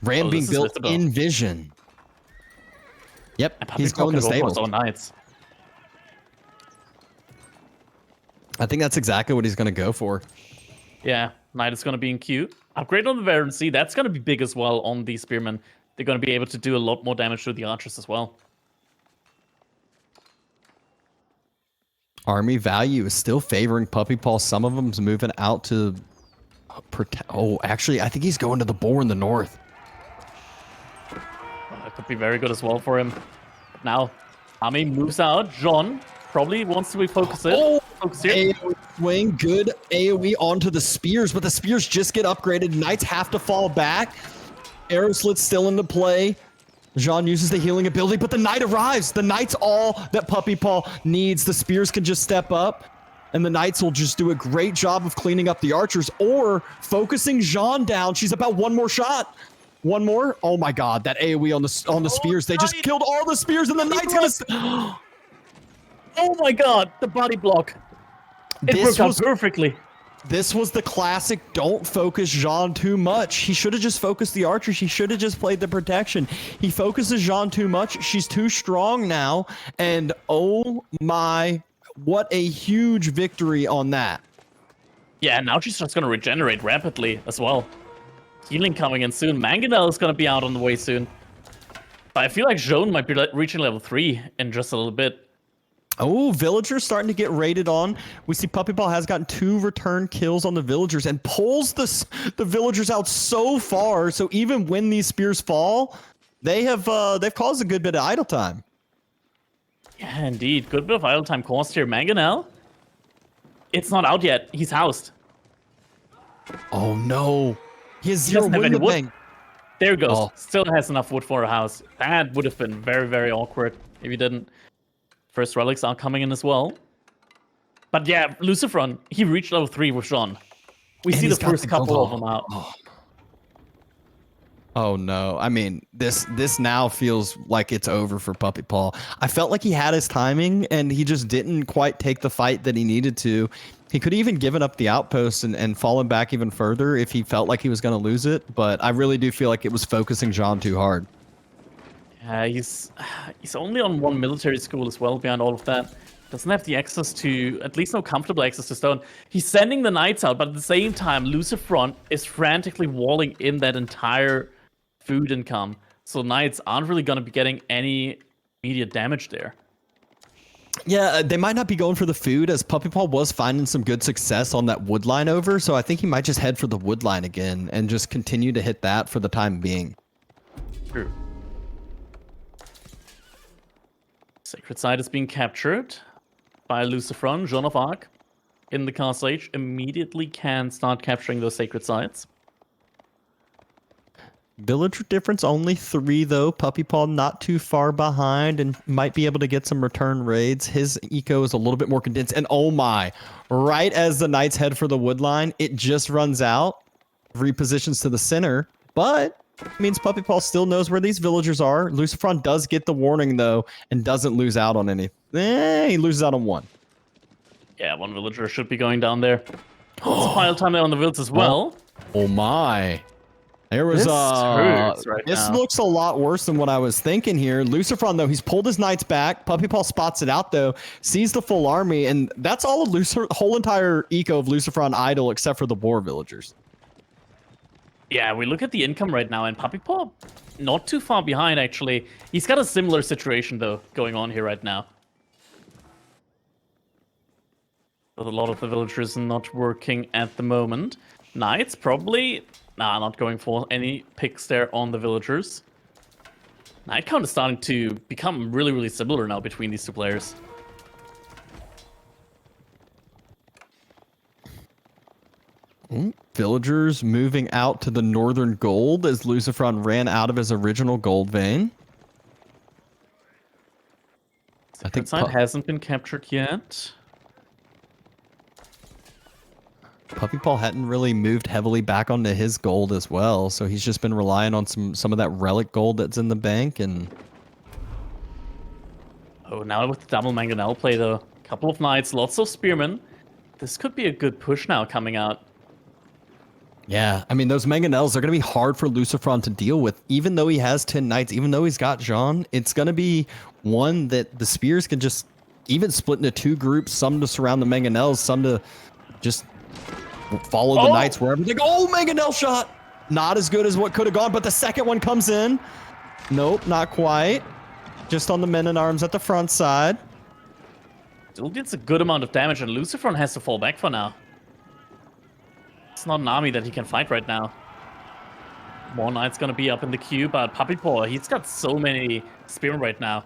Ram being built in vision. Yep, he's going to stable. Knights. I think that's exactly what he's going to go for. Yeah, Knight is going to be in queue. Upgrade on the Variancy, that's going to be big as well on the Spearmen. They're going to be able to do a lot more damage to the archers as well. Army value is still favoring Puppypaw. Some of them's moving out to protect. Oh, actually, I think he's going to the boar in the north. That could be very good as well for him. Now, army moves out. Joan probably wants to refocus it. Oh, AoE swing. Good AoE onto the spears, but the spears just get upgraded. Knights have to fall back. Arrow slit's still into play. Joan uses the healing ability, but the knight arrives. The knight's all that Puppypaw needs. The spears can just step up, and the knights will just do a great job of cleaning up the archers or focusing Joan down. She's about 1 more shot. 1 more. Oh my God, that AoE on the spears. They just killed all the spears, and the knight's gonna. Oh my God, the body block. It worked out perfectly. This was the classic don't focus Jean too much. He should have just focused the archers. He should have just played the protection. He focuses Jean too much. She's too strong now. And oh my, what a huge victory on that. Yeah, now she's just going to regenerate rapidly as well. Healing coming in soon. Mangonel is going to be out on the way soon. But I feel like Joan might be reaching level 3 in just a little bit. Oh, villagers starting to get raided on. We see Puppypaw has gotten 2 return kills on the villagers and pulls the villagers out so far. So even when these spears fall, they've caused a good bit of idle time. Yeah, indeed. Good bit of idle time caused here. Mangonel. It's not out yet. He's housed. Oh no. He has 0 wood in the bank. There goes. Oh. Still has enough wood for a house. That would have been very, very awkward if he didn't. First relics are coming in as well. But yeah, LucifroN, he reached level 3 with Jean. We see the first couple of them out. Oh no. I mean, this now feels like it's over for Puppypaw. I felt like he had his timing and he just didn't quite take the fight that he needed to. He could have even given up the outpost and fallen back even further if he felt like he was going to lose it. But I really do feel like it was focusing Jean too hard. He's only on 1 military school as well behind all of that. Doesn't have the access to, at least no comfortable access to stone. He's sending the knights out, but at the same time, LucifroN is frantically walling in that entire food income. So knights aren't really going to be getting any immediate damage there. Yeah, they might not be going for the food as Puppypaw was finding some good success on that wood line over. So I think he might just head for the wood line again and just continue to hit that for the time being. True. Sacred site is being captured by LucifroN. Joan of Arc in the Castle Age immediately can start capturing those sacred sites. Villager difference only 3 though. Puppypaw not too far behind and might be able to get some return raids. His eco is a little bit more condensed. And oh my, right as the knights head for the wood line, it just runs out, repositions to the center, but it means Puppypaw still knows where these villagers are. LucifroN does get the warning though and doesn't lose out on any. He loses out on 1. Yeah, 1 villager should be going down there. It's pile time there on the village as well. Oh my. There was this looks a lot worse than what I was thinking here. LucifroN though, he's pulled his knights back. Puppypaw spots it out though, sees the full army, and that's all of whole entire eco of LucifroN idle except for the boar villagers. Yeah, we look at the income right now, and Puppypaw not too far behind actually. He's got a similar situation though going on here right now. But a lot of the villagers not working at the moment. Knights probably. Nah, not going for any picks there on the villagers. Knight count is starting to become really, really similar now between these 2 players. Villagers moving out to the northern gold as LucifroN ran out of his original gold vein. I think side hasn't been captured yet. Puppypaw hadn't really moved heavily back onto his gold as well, so he's just been relying on some of that relic gold that's in the bank. And oh, now with the double Mangonel play though, couple of knights, lots of spearmen. This could be a good push now coming out. Yeah, I mean those Mangonels are going to be hard for LucifroN to deal with, even though he has 10 knights, even though he's got Jean. It's going to be one that the spears can just even split into 2 groups, some to surround the Mangonels, some to just follow the knights wherever they go. Oh, Mangonel shot! Not as good as what could have gone, but the second one comes in. Nope, not quite. Just on the men-at-arms at the front side. Still gets a good amount of damage, and LucifroN has to fall back for now. It's not an army that he can fight right now. More knights gonna be up in the queue, but Puppypaw, he's got so many spearmen right now.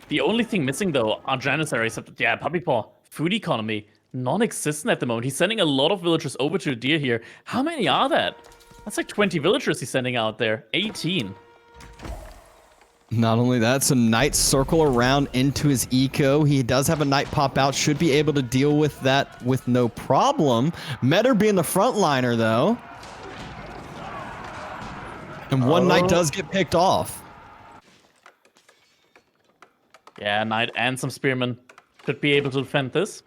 The only thing missing, though, are Janissaries. Yeah, Puppypaw, food economy. Non-existent at the moment. He's sending a lot of villagers over to the deer here. How many are that? That's like 20 villagers he's sending out there. 18. Not only that, some knights circle around into his eco. He does have a knight pop out. Should be able to deal with that with no problem. Metter being the frontliner, though. And one knight does get picked off. Yeah, knight and some spearmen could be able to defend this.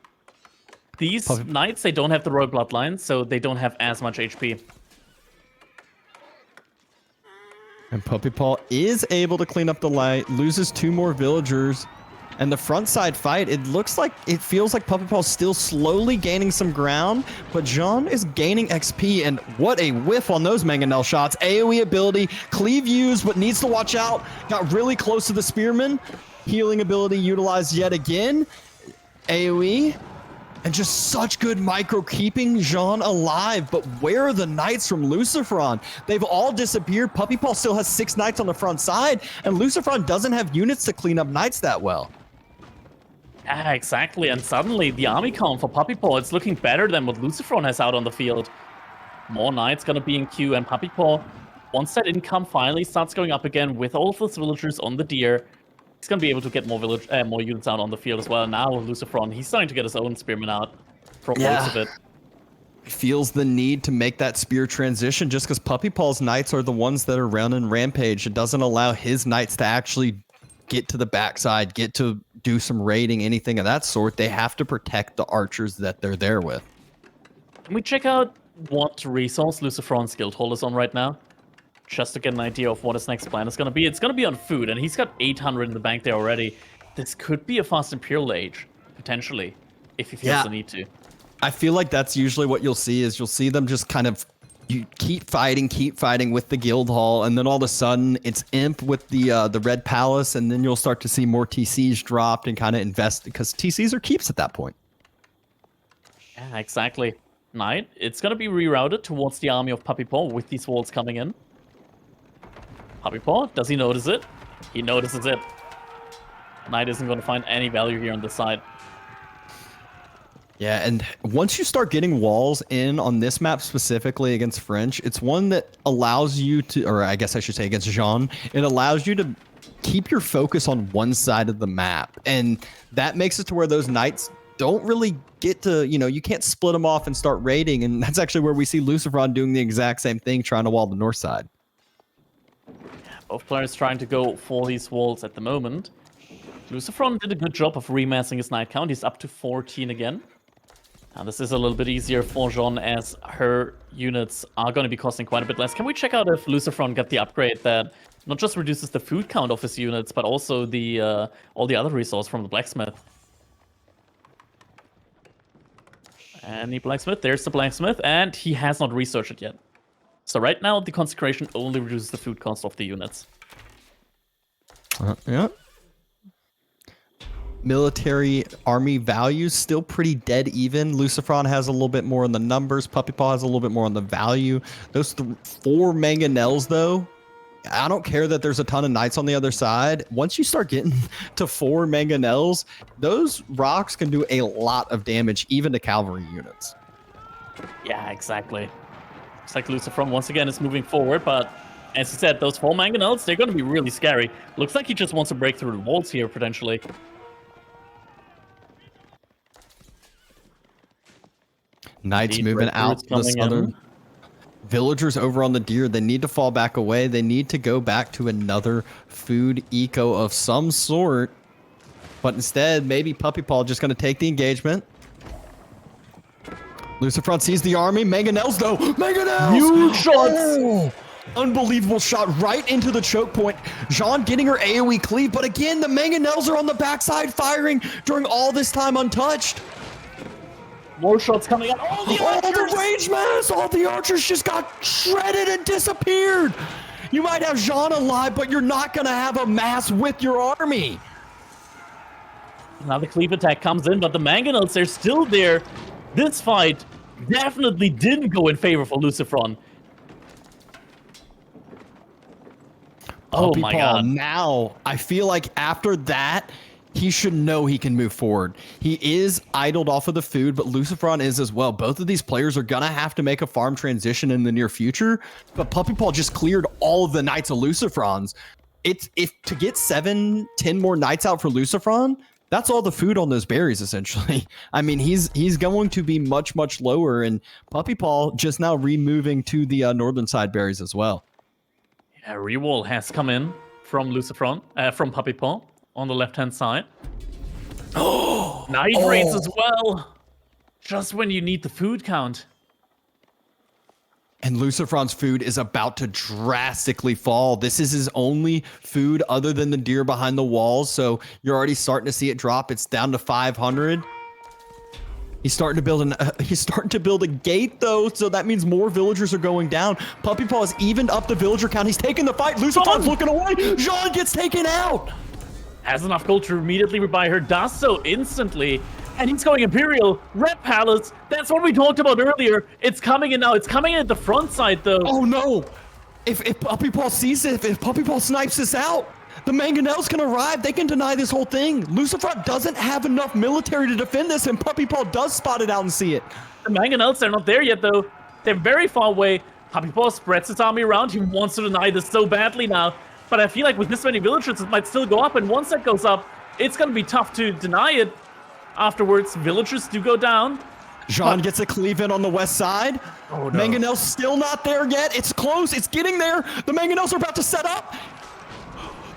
These knights, they don't have the royal bloodline, so they don't have as much HP. And Puppypaw is able to clean up the light, loses 2 more villagers. And the front side fight, it feels like Puppypaw's still slowly gaining some ground, but Joan is gaining XP, and what a whiff on those mangonel shots. AoE ability, cleave used, but needs to watch out. Got really close to the spearman. Healing ability utilized yet again. AoE. And just such good micro keeping Joan alive. But where are the knights from LucifroN? They've all disappeared. Puppypaw still has 6 knights on the front side, and LucifroN doesn't have units to clean up knights that well. Yeah, exactly. And suddenly the army count for Puppypaw, it's looking better than what LucifroN has out on the field. More knights gonna be in queue, and Puppypaw, once that income finally starts going up again with all of those villagers on the deer, he's gonna be able to get more units out on the field as well. Now LucifroN, he's starting to get his own spearmen out from most of it. Feels the need to make that spear transition just because Puppypaw's knights are the ones that are running rampage. It doesn't allow his knights to actually get to the backside, get to do some raiding, anything of that sort. They have to protect the archers that they're there with. Can we check out what resource LucifroN's guild hall is on right now? Just to get an idea of what his next plan is going to be. It's going to be on food, and he's got 800 in the bank there already. This could be a fast Imperial Age, potentially, if he feels the need to. I feel like that's usually what you'll see, is you'll see them just kind of keep fighting with the guild hall, and then all of a sudden it's imp with the red palace, and then you'll start to see more TCs dropped and kind of invest, because TCs are keeps at that point. Yeah, exactly. Knight, it's going to be rerouted towards the army of Puppypaw with these walls coming in. Puppypaw, does he notice it? He notices it. Knight isn't going to find any value here on this side. Yeah, and once you start getting walls in on this map specifically against French, it's one that allows you to, or I guess I should say against Joan, it allows you to keep your focus on one side of the map. And that makes it to where those knights don't really get to, you can't split them off and start raiding. And that's actually where we see LucifroN doing the exact same thing, trying to wall the north side. Both players trying to go for these walls at the moment. LucifroN did a good job of remassing his knight count. He's up to 14 again. Now this is a little bit easier for Joan, as her units are going to be costing quite a bit less. Can we check out if LucifroN got the upgrade that not just reduces the food count of his units, but also the all the other resources from the blacksmith? And the blacksmith, there's the blacksmith, and he has not researched it yet. So right now, the consecration only reduces the food cost of the units. Yeah. Military army values still pretty dead even. LucifroN has a little bit more on the numbers. Puppypaw has a little bit more on the value. Those 4 mangonels, though, I don't care that there's a ton of knights on the other side. Once you start getting to 4 mangonels, those rocks can do a lot of damage, even to cavalry units. Yeah, exactly. Looks like LucifroN once again is moving forward, but as you said, those 4 mangonels, they're going to be really scary. Looks like he just wants to break through the walls here, potentially. Knights moving out the southern. Villagers over on the deer, they need to fall back away. They need to go back to another food eco of some sort. But instead, maybe Puppypaw just going to take the engagement. LucifroN sees the army. Mangonels, though. Mangonels! Huge shots! Oh, unbelievable shot right into the choke point. Joan getting her AoE cleave. But again, the Mangonels are on the backside firing during all this time untouched. More shots coming out. Oh, the rage mass! All the archers just got shredded and disappeared. You might have Joan alive, but you're not going to have a mass with your army. Now the cleave attack comes in, but the mangonels, they're still there. This fight definitely didn't go in favor for LucifroN. Oh my god. Now, I feel like after that, he should know he can move forward. He is idled off of the food, but LucifroN is as well. Both of these players are going to have to make a farm transition in the near future, but Puppypaw just cleared all of the knights of LucifroN's. If to get 7-10 more knights out for LucifroN, that's all the food on those berries, essentially. I mean, he's going to be much, much lower, and Puppypaw just now removing to the northern side berries as well. Yeah, rewall has come in from LucifroN, from Puppypaw on the left-hand side. Oh! Night raids as well! just when you need the food count. And LucifroN's food is about to drastically fall. This is his only food other than the deer behind the walls. So you're already starting to see it drop. It's down to 500. He's starting to build a gate though, so that means more villagers are going down. Puppypaw has evened up the villager count. He's taking the fight. LucifroN's looking away. Joan gets taken out. Has enough gold to immediately rebuy her, does so instantly. And he's going Imperial, Red Palace. That's what we talked about earlier. It's coming in now. It's coming in at the front side, though. Oh, no. If Puppypaw sees it, if Puppypaw snipes this out, the Mangonels can arrive. They can deny this whole thing. LucifroN doesn't have enough military to defend this, and Puppypaw does spot it out and see it. The Mangonels, they're not there yet, though. They're very far away. Puppypaw spreads his army around. He wants to deny this so badly now. But I feel like with this many villagers, it might still go up. And once that goes up, it's going to be tough to deny it. Afterwards, villagers do go down. Joan gets a cleave in on the west side. Oh, no. Mangonel's still not there yet. It's close. It's getting there. The Mangonels are about to set up.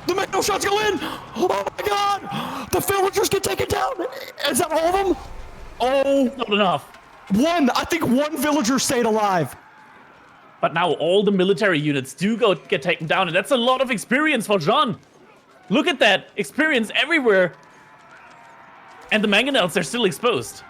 The Mangonel shots go in. Oh my god. The villagers get taken down. Is that all of them? Oh. Not enough. I think one villager stayed alive. But now all the military units do get taken down, and that's a lot of experience for Joan. Look at that. Experience everywhere. And the Mangonels are still exposed.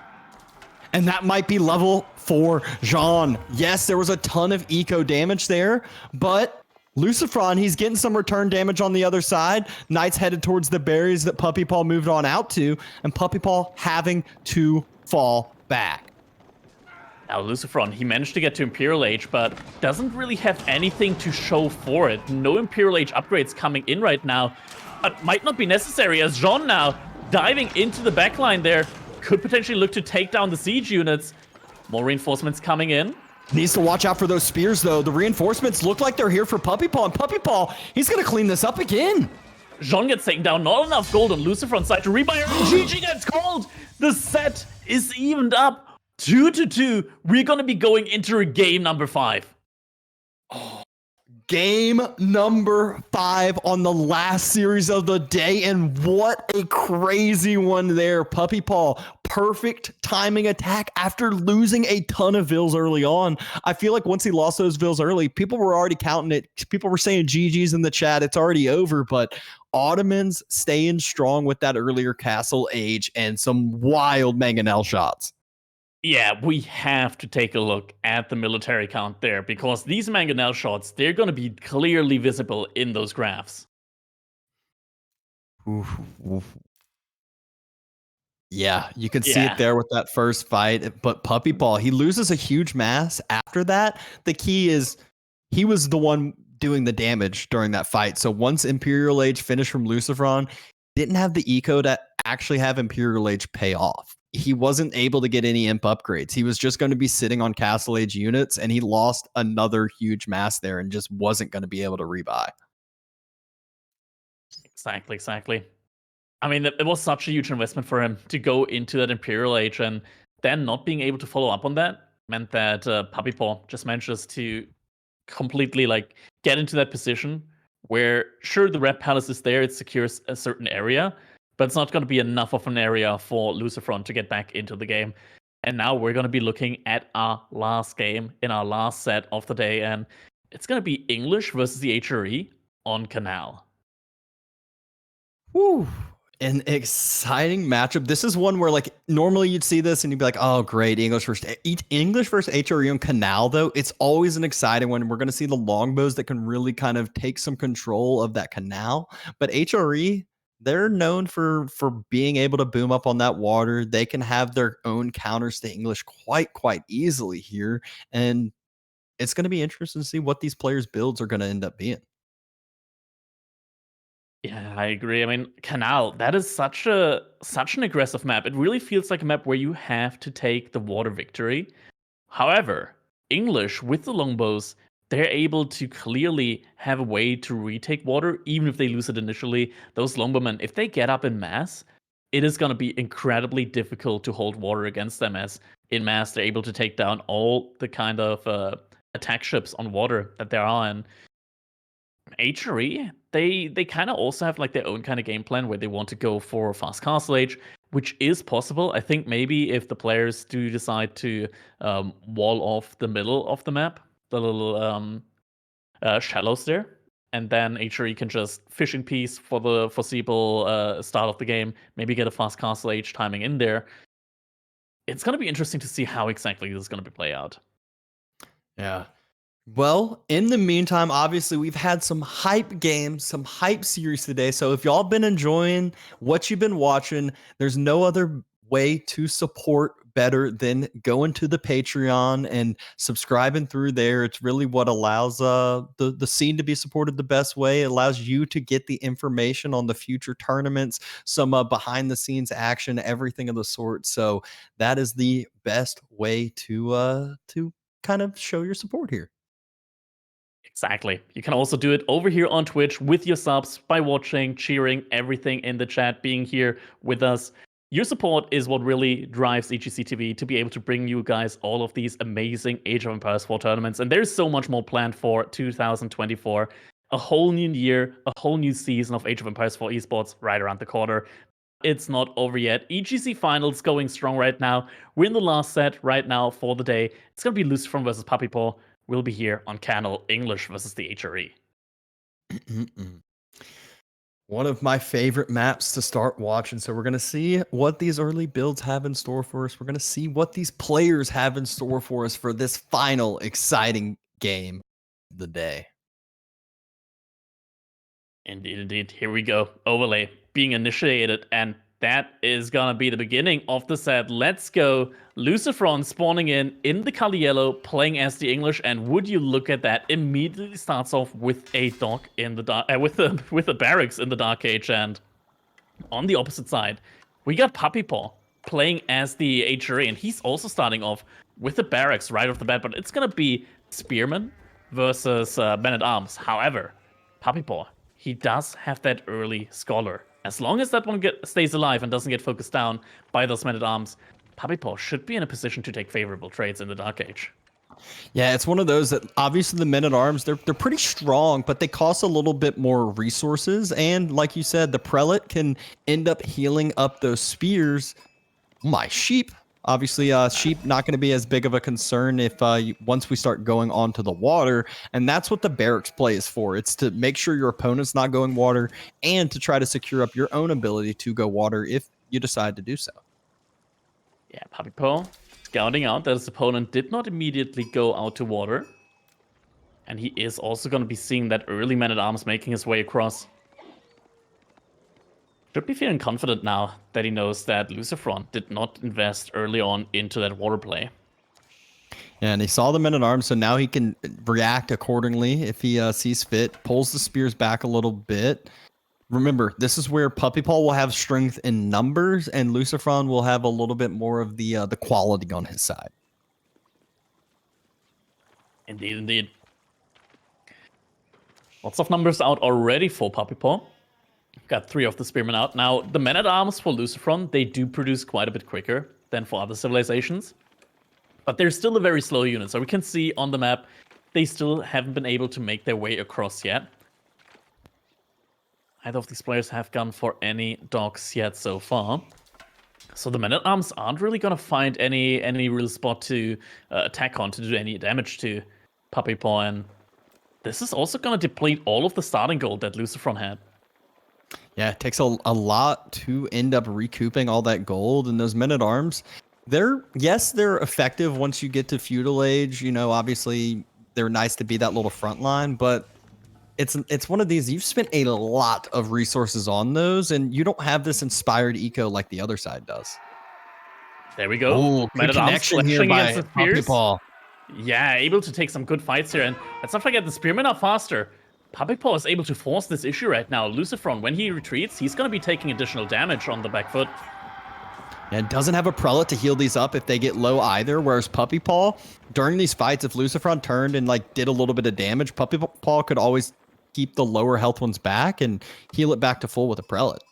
And that might be level for Joan. Yes, there was a ton of eco damage there, but LucifroN, he's getting some return damage on the other side. Knight's headed towards the berries that Puppypaw moved on out to, and Puppypaw having to fall back. Now, LucifroN, he managed to get to Imperial Age, but doesn't really have anything to show for it. No Imperial Age upgrades coming in right now, but might not be necessary as Joan now diving into the backline there could potentially look to take down the siege units. More reinforcements coming in. Needs to watch out for those spears, though. The reinforcements look like they're here for Puppypaw, and Puppypaw, he's going to clean this up again. Joan gets taken down. Not enough gold on LucifroN's side to rebuy her. GG gets called. The set is evened up 2-2. We're going to be going into game number 5. Game number 5 on the last series of the day, and what a crazy one there. Puppypaw, perfect timing attack after losing a ton of vills early on. I feel like once he lost those vills early, people were already counting it. People were saying GG's in the chat. It's already over, but Ottomans staying strong with that earlier castle age and some wild Mangonel shots. Yeah, we have to take a look at the military count there, because these Mangonel shots, they're going to be clearly visible in those graphs. Oof. Yeah, you could see it there with that first fight, but Puppypaw, he loses a huge mass after that. The key is he was the one doing the damage during that fight. So once Imperial Age finished from LucifroN, didn't have the eco to actually have Imperial Age pay off. He wasn't able to get any imp upgrades. He was just going to be sitting on Castle Age units, and he lost another huge mass there and just wasn't going to be able to rebuy. Exactly. I mean, it was such a huge investment for him to go into that Imperial Age, and then not being able to follow up on that meant that Puppypaw just manages to completely get into that position where, sure, the Red Palace is there, it secures a certain area, but it's not going to be enough of an area for LucifroN to get back into the game. And now we're going to be looking at our last game in our last set of the day, and it's going to be English versus the HRE on Canal. Woo! An exciting matchup. This is one where normally you'd see this and you'd be like, oh great, English versus HRE on Canal, though. It's always an exciting one. We're going to see the longbows that can really kind of take some control of that Canal. But HRE, they're known for being able to boom up on that water. They can have their own counters to English quite easily here. And it's going to be interesting to see what these players' builds are going to end up being. Yeah, I agree. I mean, Canal, that is such an aggressive map. It really feels like a map where you have to take the water victory. However, English with the longbows, they're able to clearly have a way to retake water, even if they lose it initially. Those longbowmen, if they get up in mass, it is going to be incredibly difficult to hold water against them, as in mass, they're able to take down all the kind of attack ships on water that there are. And HRE, they kind of also have their own kind of game plan where they want to go for fast castle age. which is possible. I think maybe if the players do decide to wall off the middle of the map, the little shallows there, and then HRE can just fish in peace for the foreseeable start of the game, maybe get a fast castle age timing in there. It's going to be interesting to see how exactly this is going to play out. Yeah. Well, in the meantime, obviously, we've had some hype games, some hype series today. So if y'all been enjoying what you've been watching, there's no other way to support better than going to the Patreon and subscribing through there. It's really what allows the scene to be supported the best way. It allows you to get the information on the future tournaments, some behind the scenes action, everything of the sort. So that is the best way to kind of show your support here. Exactly. You can also do it over here on Twitch with your subs by watching, cheering, everything in the chat, being here with us. Your support is what really drives EGC TV to be able to bring you guys all of these amazing Age of Empires 4 tournaments. And there's so much more planned for 2024. A whole new year, a whole new season of Age of Empires 4 esports right around the corner. It's not over yet. EGC Finals going strong right now. We're in the last set right now for the day. It's going to be LucifroN versus Puppypaw. We'll be here on Channel English versus the HRE. One of my favorite maps to start watching. So we're going to see what these early builds have in store for us. We're going to see what these players have in store for us for this final exciting game of the day. Indeed. Here we go. Overlay being initiated, and that is gonna be the beginning of the set. Let's go. LucifroN spawning in the color yellow, playing as the English, and would you look at that? Immediately starts off with a dock in the dark, with the barracks in the Dark Age, and on the opposite side, we got Puppypaw playing as the HRE, and he's also starting off with the barracks right off the bat, but it's gonna be Spearman versus Men-at-Arms. However, Puppypaw, he does have that early Scholar. As long as that one stays alive and doesn't get focused down by those Men-at-Arms, Puppypaw should be in a position to take favorable trades in the Dark Age. Yeah, it's one of those that obviously the Men-at-Arms, they're pretty strong, but they cost a little bit more resources. And like you said, the Prelate can end up healing up those spears. My sheep. Obviously, sheep not going to be as big of a concern if once we start going onto the water, and that's what the barracks play is for. It's to make sure your opponent's not going water and to try to secure up your own ability to go water if you decide to do so. Yeah, Puppypaw scouting out that his opponent did not immediately go out to water, and he is also going to be seeing that early Man-at-Arms making his way across. Should be feeling confident now that he knows that LucifroN did not invest early on into that water play. And he saw the Men-at-Arms, so now he can react accordingly if he sees fit. Pulls the spears back a little bit. Remember, this is where Puppypaw will have strength in numbers, and LucifroN will have a little bit more of the quality on his side. Indeed. Lots of numbers out already for Puppypaw. Got 3 of the Spearmen out. Now, the Men-at-Arms for LucifroN, they do produce quite a bit quicker than for other civilizations. But they're still a very slow unit. So we can see on the map, they still haven't been able to make their way across yet. Neither of these players have gone for any docks yet so far. So the Men-at-Arms aren't really going to find any real spot to attack on, to do any damage to Puppypaw. And this is also going to deplete all of the starting gold that LucifroN had. Yeah, it takes a lot to end up recouping all that gold, and those Men-at-Arms, they're effective once you get to feudal age. You know, obviously they're nice to be that little front line, but it's one of these, you've spent a lot of resources on those, and you don't have this inspired eco like the other side does. There we go. Oh, good connection here by Puppypaw. Yeah, able to take some good fights here, and let's not forget the Spearmen are faster. Puppypaw is able to force this issue right now. LucifroN, when he retreats, he's going to be taking additional damage on the back foot. And doesn't have a Prelate to heal these up if they get low either, whereas Puppypaw, during these fights, if LucifroN turned and like did a little bit of damage, Puppypaw could always keep the lower health ones back and heal it back to full with a Prelate.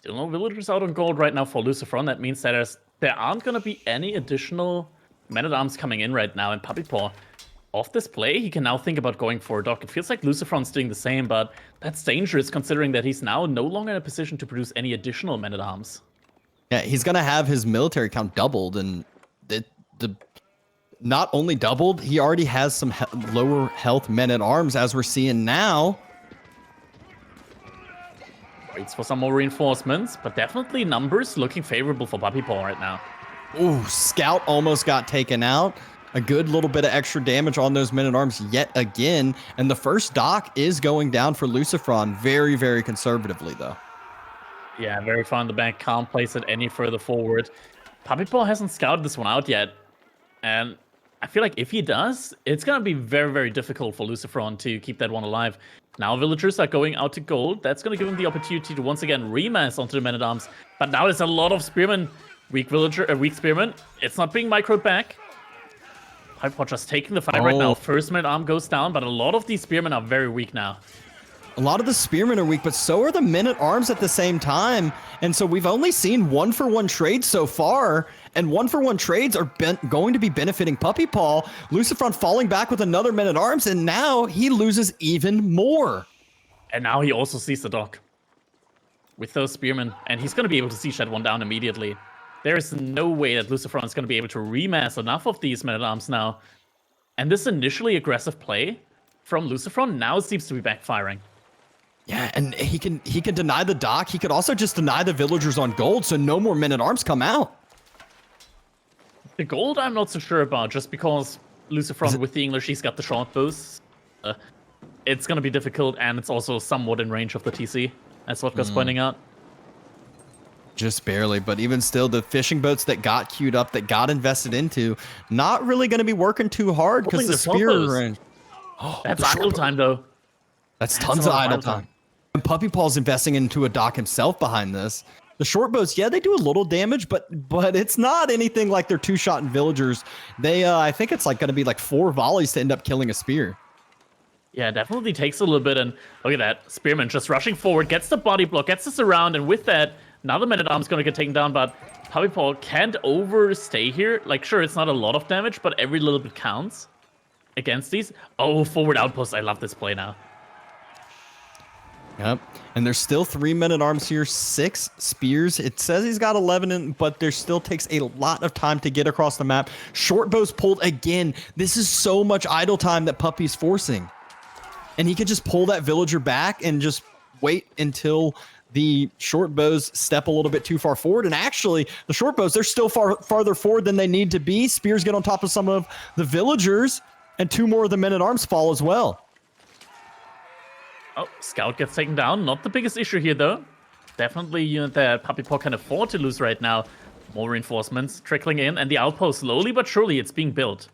Still no villagers out on gold right now for LucifroN. That means that there aren't going to be any additional Men-at-Arms coming in right now, and Puppypaw, off this play, he can now think about going for a dock. It feels like LucifroN's doing the same, but that's dangerous considering that he's now no longer in a position to produce any additional Men-at-Arms. Yeah, he's gonna have his military count doubled, and the not only doubled, he already has some lower health men-at-arms, as we're seeing now. Waits for some more reinforcements, but definitely numbers looking favorable for Puppypaw right now. Ooh, Scout almost got taken out. A good little bit of extra damage on those men-at-arms yet again, and the first dock is going down for LucifroN very, very conservatively, though. Yeah, very far in the back, can't place it any further forward. Puppypaw hasn't scouted this one out yet, and I feel like if he does, it's going to be very, very difficult for LucifroN to keep that one alive. Now villagers are going out to gold. That's going to give him the opportunity to once again remass onto the men-at-arms. But now there's a lot of spearmen. Weak spearman. It's not being microed back. Puppypaw just taking the fight right now. First men-at-arm goes down, but a lot of these spearmen are very weak now. A lot of the spearmen are weak, but so are the men-at-arms at the same time. And so we've only seen 1-for-1 trades so far, and 1-for-1 trades are going to be benefiting Puppypaw. LucifroN falling back with another men-at-arms, and now he loses even more. And now he also sees the dock with those spearmen, and he's going to be able to siege that one down immediately. There is no way that LucifroN is going to be able to remass enough of these men-at-arms now. And this initially aggressive play from LucifroN now seems to be backfiring. Yeah, and he can deny the dock. He could also just deny the villagers on gold, so no more men-at-arms come out. The gold I'm not so sure about, just because LucifroN with the English, he's got the short bows. It's going to be difficult, and it's also somewhat in range of the TC, as Vodka's pointing out. Just barely, but even still, the fishing boats that got queued up, that got invested into, not really going to be working too hard because the spear range. That's idle time, though. That's tons of idle time. And Puppypaw's investing into a dock himself behind this. The short bows, yeah, they do a little damage, but it's not anything like their two-shot villagers. They, I think it's like going to be like 4 volleys to end up killing a spear. Yeah, it definitely takes a little bit, and look at that. Spearman just rushing forward, gets the body block, gets this around, and with that, now the men-at-arm's going to get taken down, but Puppypaw can't overstay here. Like, sure, it's not a lot of damage, but every little bit counts against these. Oh, forward outpost. I love this play now. Yep. And there's still 3 men-at-arms here, 6 spears. It says he's got 11, but there still takes a lot of time to get across the map. Short bow's pulled again. This is so much idle time that Puppy's forcing. And he could just pull that villager back and just wait until the short bows step a little bit too far forward. And actually, the short bows, they're still farther forward than they need to be. Spears get on top of some of the villagers, and 2 more of the men-at-arms fall as well. Oh, Scout gets taken down. Not the biggest issue here, though. Definitely unit that Puppypaw can afford to lose right now. More reinforcements trickling in, and the outpost, slowly but surely, it's being built.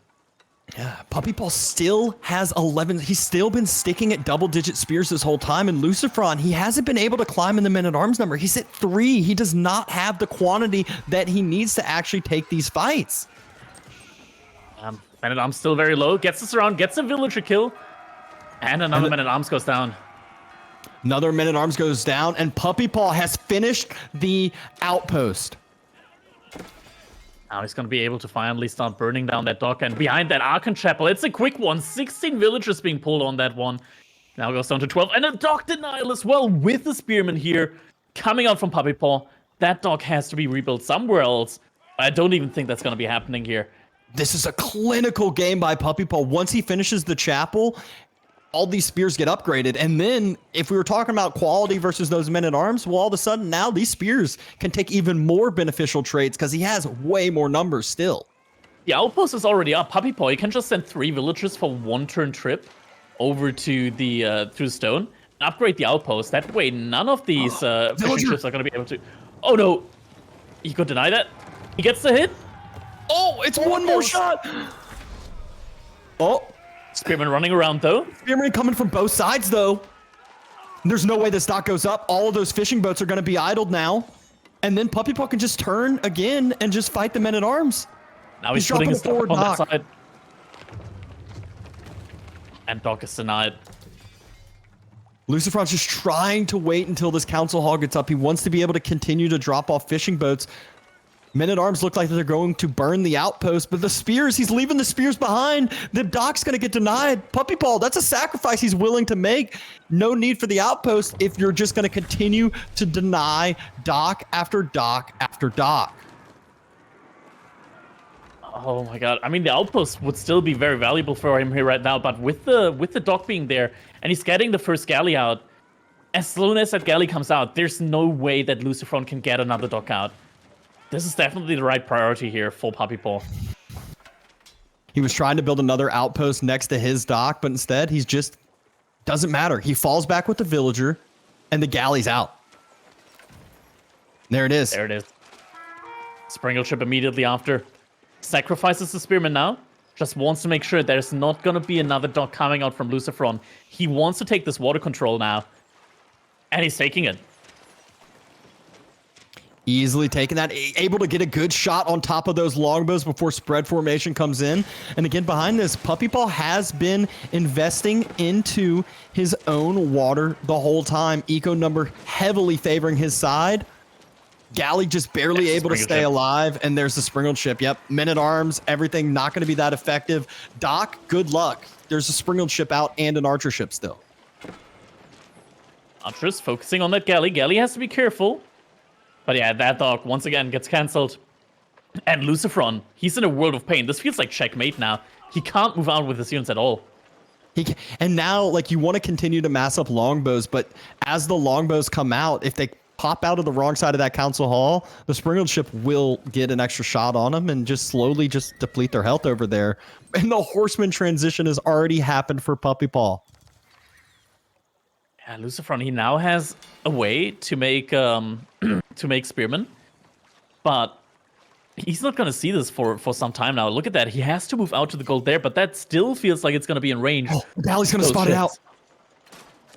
Yeah, Puppypaw still has 11. He's still been sticking at double-digit spears this whole time, and LucifroN, he hasn't been able to climb in the men-at-arms number. He's at 3. He does not have the quantity that he needs to actually take these fights. Men-at-arms still very low. Gets this around, gets a villager kill, and another men-at-arms goes down. Another men-at-arms goes down, and Puppypaw has finished the outpost. Now he's going to be able to finally start burning down that dock, and behind that Archon Chapel, it's a quick one. 16 villagers being pulled on that one. Now goes down to 12, and a dock denial as well with the spearman here coming out from Puppypaw. That dock has to be rebuilt somewhere else. I don't even think that's going to be happening here. This is a clinical game by Puppypaw. Once he finishes the chapel, all these spears get upgraded. And then if we were talking about quality versus those men-at-arms, well, all of a sudden now these spears can take even more beneficial trades because he has way more numbers still. The outpost is already up. Puppypaw, you can just send 3 villagers for 1-turn trip over to the through the stone and upgrade the outpost. That way none of these fishing ships are going to be able to... Oh no! He could deny that. He gets the hit. Oh, it's one more shot! Oh! Spearman running around, though. Spearman coming from both sides, though. There's no way this dock goes up. All of those fishing boats are going to be idled now. And then Puppypaw can just turn again and just fight the men-at-arms. Now he's putting his forward on that side. And dock is denied. LucifroN's just trying to wait until this council hall gets up. He wants to be able to continue to drop off fishing boats. Men-at-Arms look like they're going to burn the outpost, but the spears, he's leaving the spears behind. The Doc's going to get denied. Puppypaw, that's a sacrifice he's willing to make. No need for the outpost if you're just going to continue to deny Doc after Doc after Doc. Oh my god. I mean, the outpost would still be very valuable for him here right now, but with the Doc being there, and he's getting the first galley out, as soon as that galley comes out, there's no way that LucifroN can get another Doc out. This is definitely the right priority here for Puppypaw. He was trying to build another outpost next to his Doc, but instead he's just doesn't matter. He falls back with the villager, and the galley's out. There it is. There it is. Springle ship immediately after. Sacrifices the spearman now. Just wants to make sure there's not going to be another Doc coming out from LucifroN. He wants to take this water control now. And he's taking it. Easily taking that. Able to get a good shot on top of those longbows before spread formation comes in. And again, behind this, Puppypaw has been investing into his own water the whole time. Eco number heavily favoring his side. Galley just barely able to stay alive, and there's the Springled ship. Yep, Men-at-Arms, everything not going to be that effective. Doc, good luck. There's a Springled ship out and an Archer ship still. Archers focusing on that galley. Galley has to be careful. But yeah, that Doc once again gets cancelled. And LucifroN, he's in a world of pain. This feels like checkmate now. He can't move out with his units at all. And now, like, you want to continue to mass up longbows, but as the longbows come out, if they pop out of the wrong side of that council hall, the Springled ship will get an extra shot on them and just slowly just deplete their health over there. And the horseman transition has already happened for Puppypaw. Yeah, LucifroN, he now has a way to make spearmen, but he's not going to see this for some time now. Look at that. He has to move out to the gold there, but that still feels like it's going to be in range. Oh, the galley's going to spot it out.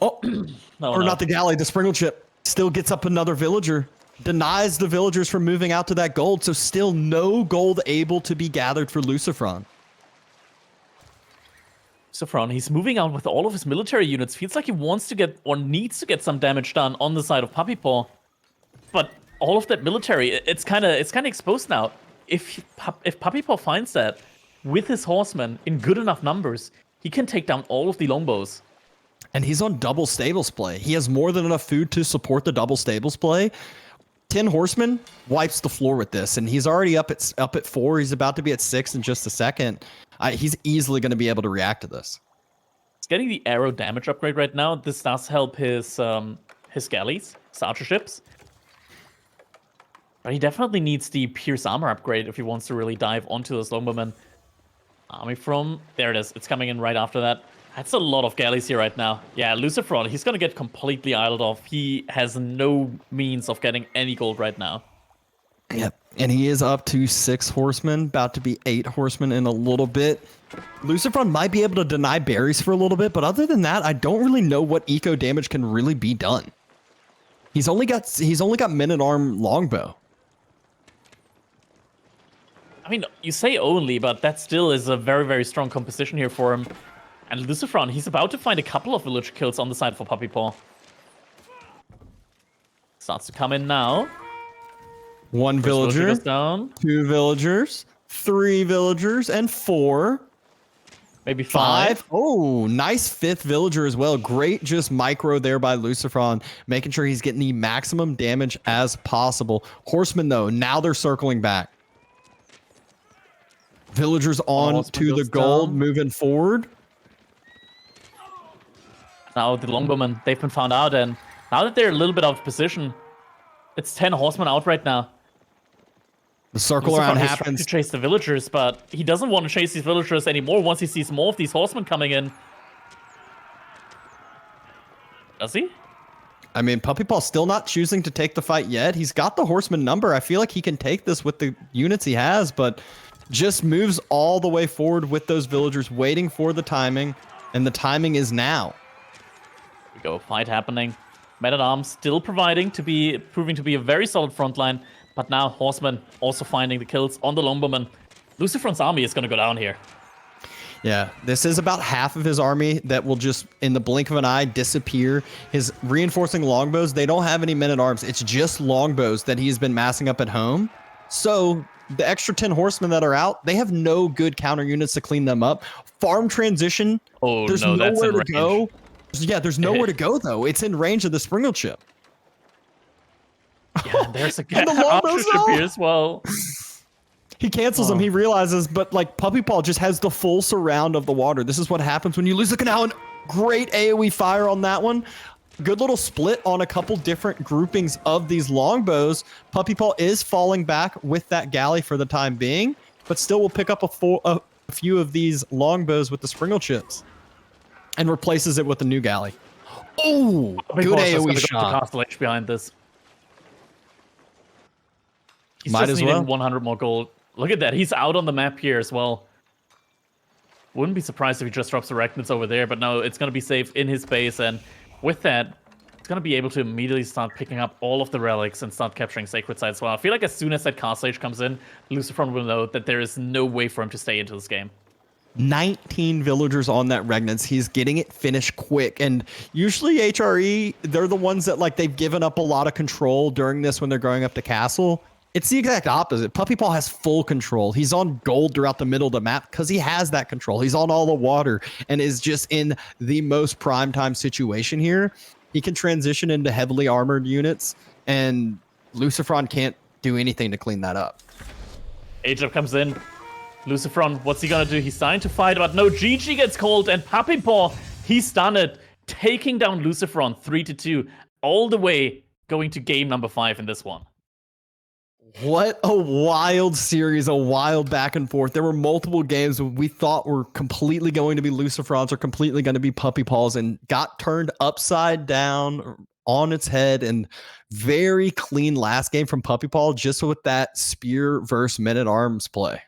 Oh, no, not the galley, the Springled ship. Still gets up another villager, denies the villagers from moving out to that gold, so still no gold able to be gathered for LucifroN. LucifroN, he's moving out with all of his military units. Feels like he wants to get, or needs to get some damage done on the side of Puppypaw. But all of that military, it's kind of exposed now. If Puppypaw finds that with his horsemen in good enough numbers, he can take down all of the longbows. And he's on double stables play. He has more than enough food to support the double stables play. 10 horsemen wipes the floor with this, and he's already up at 4. He's about to be at 6 in just a second. He's easily going to be able to react to this. He's getting the arrow damage upgrade right now. This does help his galleys, his archer ships. But he definitely needs the Pierce armor upgrade if he wants to really dive onto those longbowmen. Army from... There it is. It's coming in right after that. That's a lot of galleys here right now. Yeah, LucifroN, he's going to get completely idled off. He has no means of getting any gold right now. Yep, and he is up to 6 horsemen, about to be 8 horsemen in a little bit. LucifroN might be able to deny berries for a little bit, but other than that, I don't really know what eco damage can really be done. He's only got Men-at-Arms longbow. I mean, you say only, but that still is a very, very strong composition here for him. And LucifroN, he's about to find a couple of village kills on the side for Puppypaw. Starts to come in now. 1 villager, goes down. 2 villagers, 3 villagers, and 4. Maybe 5. Oh, nice 5th villager as well. Great just micro there by LucifroN, making sure he's getting the maximum damage as possible. Horsemen, though, now they're circling back. Villagers on to the gold, down. Moving forward. Now the longbowmen, they've been found out, and now that they're a little bit out of position, it's 10 horsemen out right now. The circle around happens to chase the villagers, but he doesn't want to chase these villagers anymore once he sees more of these horsemen coming in. Does he? I mean, Puppypaw's still not choosing to take the fight yet. He's got the horseman number. I feel like he can take this with the units he has, but just moves all the way forward with those villagers, waiting for the timing, and the timing is now. Here we go, fight happening. Men-at-Arms still proving to be a very solid front line, but now horsemen also finding the kills on the longbowmen. LucifroN's army is going to go down here. Yeah, this is about half of his army that will just, in the blink of an eye, disappear. His reinforcing longbows, they don't have any men-at-arms. It's just longbows that he's been massing up at home. So the extra 10 horsemen that are out, they have no good counter units to clean them up. Farm transition, Oh there's no, that's nowhere in to range. go. Yeah, there's nowhere to go though. It's in range of the Springle chip. Yeah, and there's a And the archer longbows ship though? here as well. He cancels them. He realizes, but like Puppypaw just has the full surround of the water. This is what happens when you lose the canal. And great AoE fire on that one. Good little split on a couple different groupings of these longbows. Puppypaw is falling back with that galley for the time being, but still will pick up a few of these longbows with the Springle chips and replaces it with a new galley. Oh, good AoE shot. Castle H behind this. He's Might just as needing well. 100 more gold. Look at that. He's out on the map here as well. Wouldn't be surprised if he just drops Arachnids over there, but no, it's going to be safe in his base, and with that, it's going to be able to immediately start picking up all of the relics and start capturing sacred sites as well. I feel like as soon as that Castle Age comes in, LucifroN will know that there is no way for him to stay into this game. 19 villagers on that Regnance. He's getting it finished quick. And usually HRE, they're the ones that like they've given up a lot of control during this when they're going up to castle. It's the exact opposite. Puppypaw has full control. He's on gold throughout the middle of the map because he has that control. He's on all the water and is just in the most prime time situation here. He can transition into heavily armored units, and LucifroN can't do anything to clean that up. Age-Up comes in. LucifroN, what's he gonna do? He's starting to fight, but no, GG gets called, and Puppypaw, he's done it. Taking down LucifroN 3-2, all the way going to game number 5 in this one. What a wild series, a wild back and forth. There were multiple games we thought were completely going to be LucifroN's or completely going to be Puppypaw's and got turned upside down on its head. And very clean last game from Puppypaw just with that spear versus men-at-arms play.